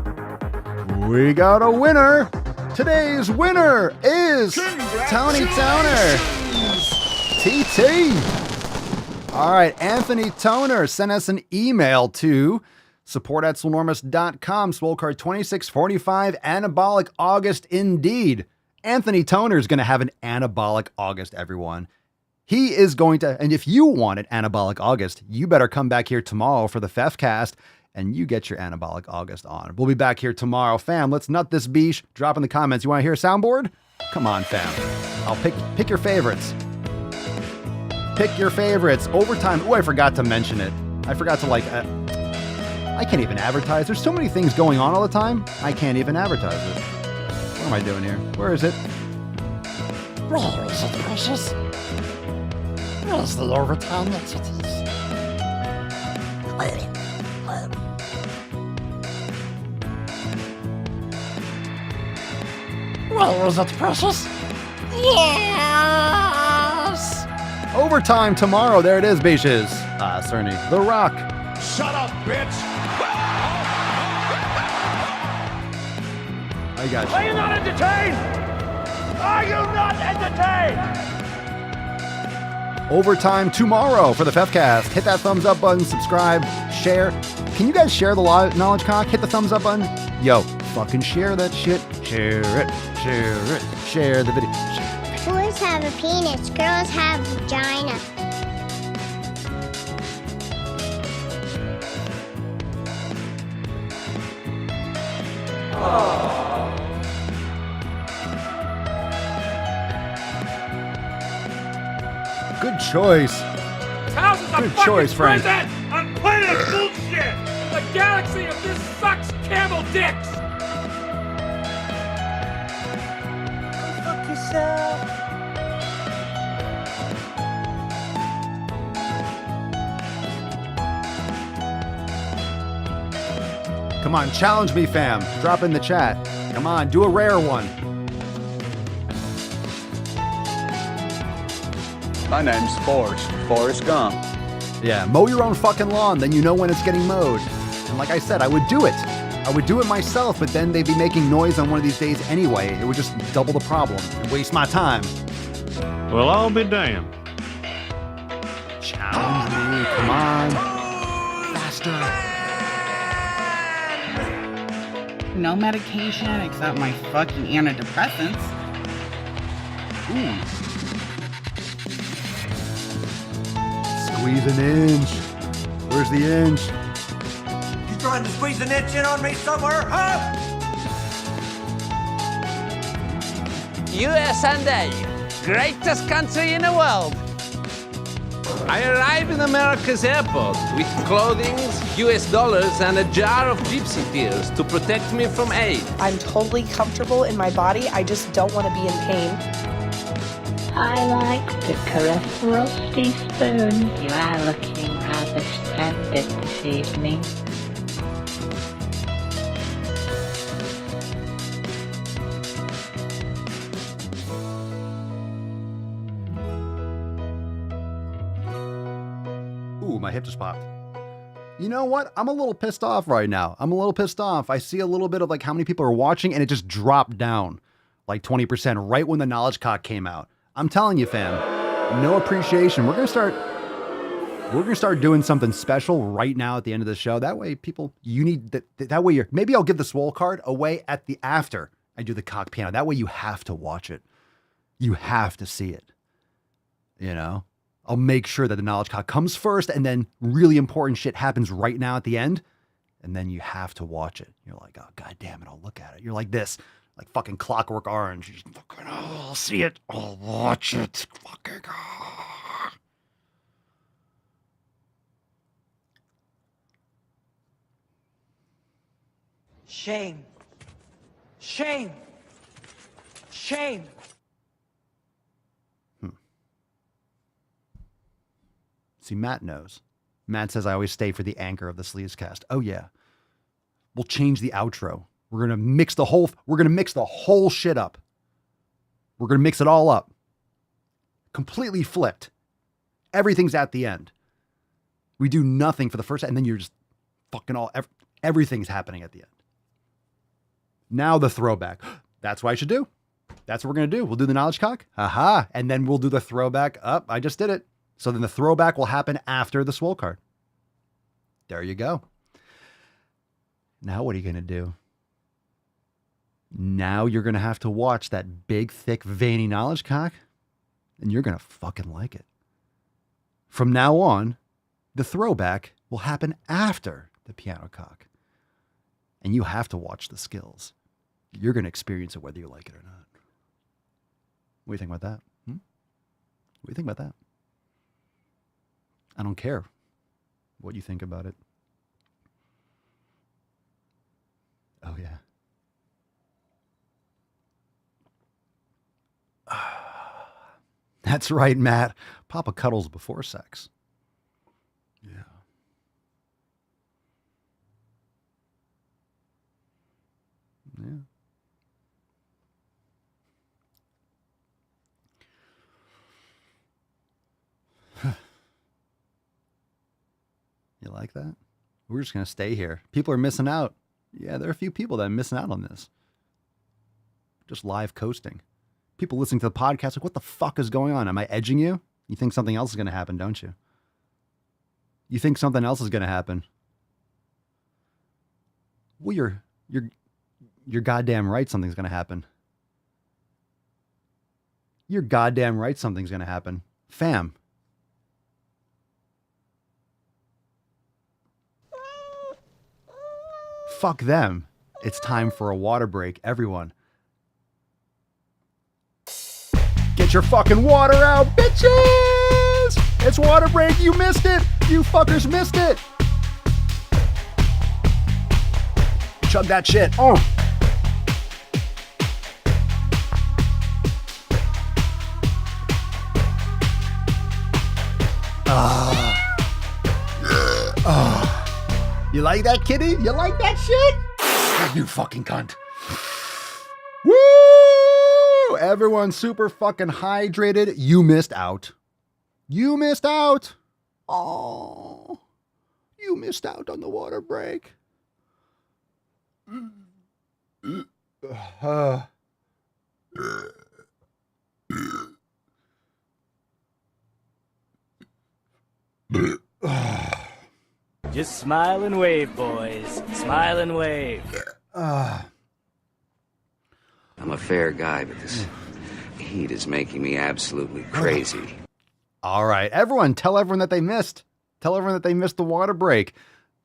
We got a winner. Today's winner is Tony Toner. TT. All right, Anthony Toner sent us an email to support@swolenormous.com. Swole card 2645, Anabolic August indeed. Anthony Toner is going to have an Anabolic August, everyone. He is going to, and if you want an Anabolic August, you better come back here tomorrow for the FEFcast and you get your Anabolic August on. We'll be back here tomorrow. Fam, let's nut this beesh. Drop in the comments. You want to hear a soundboard? Come on, fam. I'll pick your favorites. Pick your favorites. Overtime. Oh, I forgot to mention it. I forgot to I can't even advertise. There's so many things going on all the time. I can't even advertise it. What am I doing here? Where is it? Where is it, precious? Where's the overtime entities? Where is it, precious? Yes! Overtime tomorrow. There it is, bitches. Cerny. The Rock. Shut up, bitch! I got you. Are you not entertained? Are you not entertained? Overtime tomorrow for the Fefcast. Hit that thumbs up button, subscribe, share. Can you guys share the Knowledge Cock? Hit the thumbs up button. Yo, fucking share that shit. Share it, share it, share the video. Boys have a penis, girls have vagina. Good choice. Thousands of Good fucking choice, Frank. prison on planet bullshit! The galaxy of this sucks camel dicks! Fuck yourself. Come on, challenge me, fam. Drop in the chat. Come on, do a rare one. My name's Forrest Gump. Yeah, mow your own fucking lawn, then you know when it's getting mowed. And like I said, I would do it. I would do it myself, but then they'd be making noise on one of these days anyway. It would just double the problem and waste my time. Well, I'll be damned. Challenge me, come on. Faster. No medication except my fucking antidepressants. Ooh. Squeeze an inch. Where's the inch? You trying to squeeze an inch in on me somewhere, huh? USA, greatest country in the world. I arrived in America's airport with clothing, US dollars, and a jar of gypsy tears to protect me from AIDS. I'm totally comfortable in my body. I just don't want to be in pain. I like to caress a rusty spoon. You are looking rather splendid this evening. Ooh, my hip just popped. You know what? I'm a little pissed off right now. I'm a little pissed off. I see a little bit of like how many people are watching and it just dropped down like 20% right when the Knowledge Cock came out. I'm telling you, fam, no appreciation. We're going to start doing something special right now at the end of the show. That way people, you need that way maybe I'll give the Swole card away at the after I do the cock piano. That way you have to watch it. You have to see it. You know? I'll make sure that the Knowledge Cock comes first and then really important shit happens right now at the end. And then you have to watch it. You're like, oh, God damn it. I'll look at it. You're like this, like fucking Clockwork Orange. You just fucking, oh, I'll see it. I'll watch it. Fucking, oh. Shame. Shame. Shame. See, Matt knows. Matt says I always stay for the anchor of the Sleeves Cast. Oh yeah. We'll change the outro. We're gonna mix the whole shit up. We're gonna mix it all up. Completely flipped. Everything's at the end. We do nothing for the first, and then you're just fucking everything's happening at the end. Now the throwback. That's what I should do. That's what we're gonna do. We'll do the Knowledge Cock. Aha. And then we'll do the throwback. Up. I just did it. So then the throwback will happen after the Swole card. There you go. Now what are you going to do? Now you're going to have to watch that big, thick, veiny Knowledge Cock, and you're going to fucking like it. From now on, the throwback will happen after the piano cock. And you have to watch the skills. You're going to experience it whether you like it or not. What do you think about that? What do you think about that? I don't care what you think about it. Oh, yeah. That's right, Matt. Papa cuddles before sex. Yeah. Yeah. You like that? We're just going to stay here. People are missing out. Yeah, there are a few people that are missing out on this. Just live coasting. People listening to the podcast like, what the fuck is going on? Am I edging you? You think something else is going to happen, don't you? You think something else is going to happen. Well, you're goddamn right something's going to happen. You're goddamn right something's going to happen. Fam. Fuck them. It's time for a water break, everyone. Get your fucking water out, bitches! It's water break. You missed it. You fuckers missed it. Chug that shit. Oh. You like that, kitty? You like that shit? You fucking cunt. Woo! Everyone's super fucking hydrated. You missed out. You missed out. Oh, you missed out on the water break. Just smile and wave, boys. Smile and wave. I'm a fair guy, but this heat is making me absolutely crazy. All right, everyone, tell everyone that they missed. Tell everyone that they missed the water break.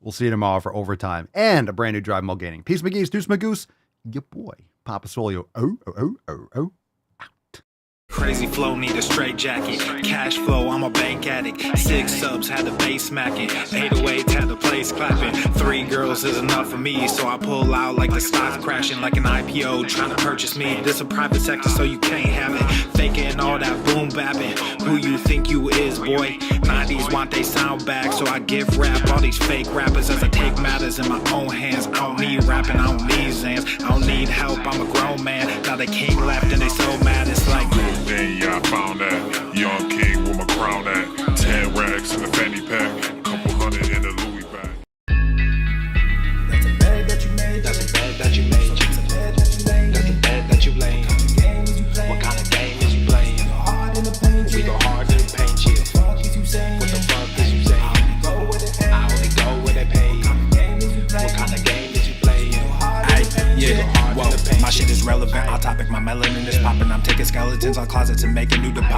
We'll see you tomorrow for overtime and a brand new Drive Mulgating. Peace, McGee's, Deuce, Magoose. Your boy, Papa Swole. Oh. Crazy flow, need a straight jacket. Cash flow, I'm a bank addict. 6 subs, had the bass smacking. 808s, had the place clapping. 3 girls is enough for me, so I pull out like the stock crashing. Like an IPO, trying to purchase me. This a private sector, so you can't have it. Faking all that boom bapping. Who you think you is, boy? 90s want they sound back, so I give rap all these fake rappers as I take matters in my own hands. I don't need rapping, I don't need Zans. I don't need help, I'm a grown man. Now they king left and they so mad, it's like... Yeah, I found that. Young king with my crown at. 10 racks in the fanny pack. Couple hundred in the Louis bag. That's a bed that you made. That's a bed that you made. That's a bed that you laid. That's a bed that you laid. What kind of game is you playing? We go hard in the paint, yeah. What the fuck is you saying? I only go where they pay. What kind of game is you playing? Yeah, whoa, my shit is relevant. Our topic, my melanin is popping. I'm taking skeletons out closets and making new deposits.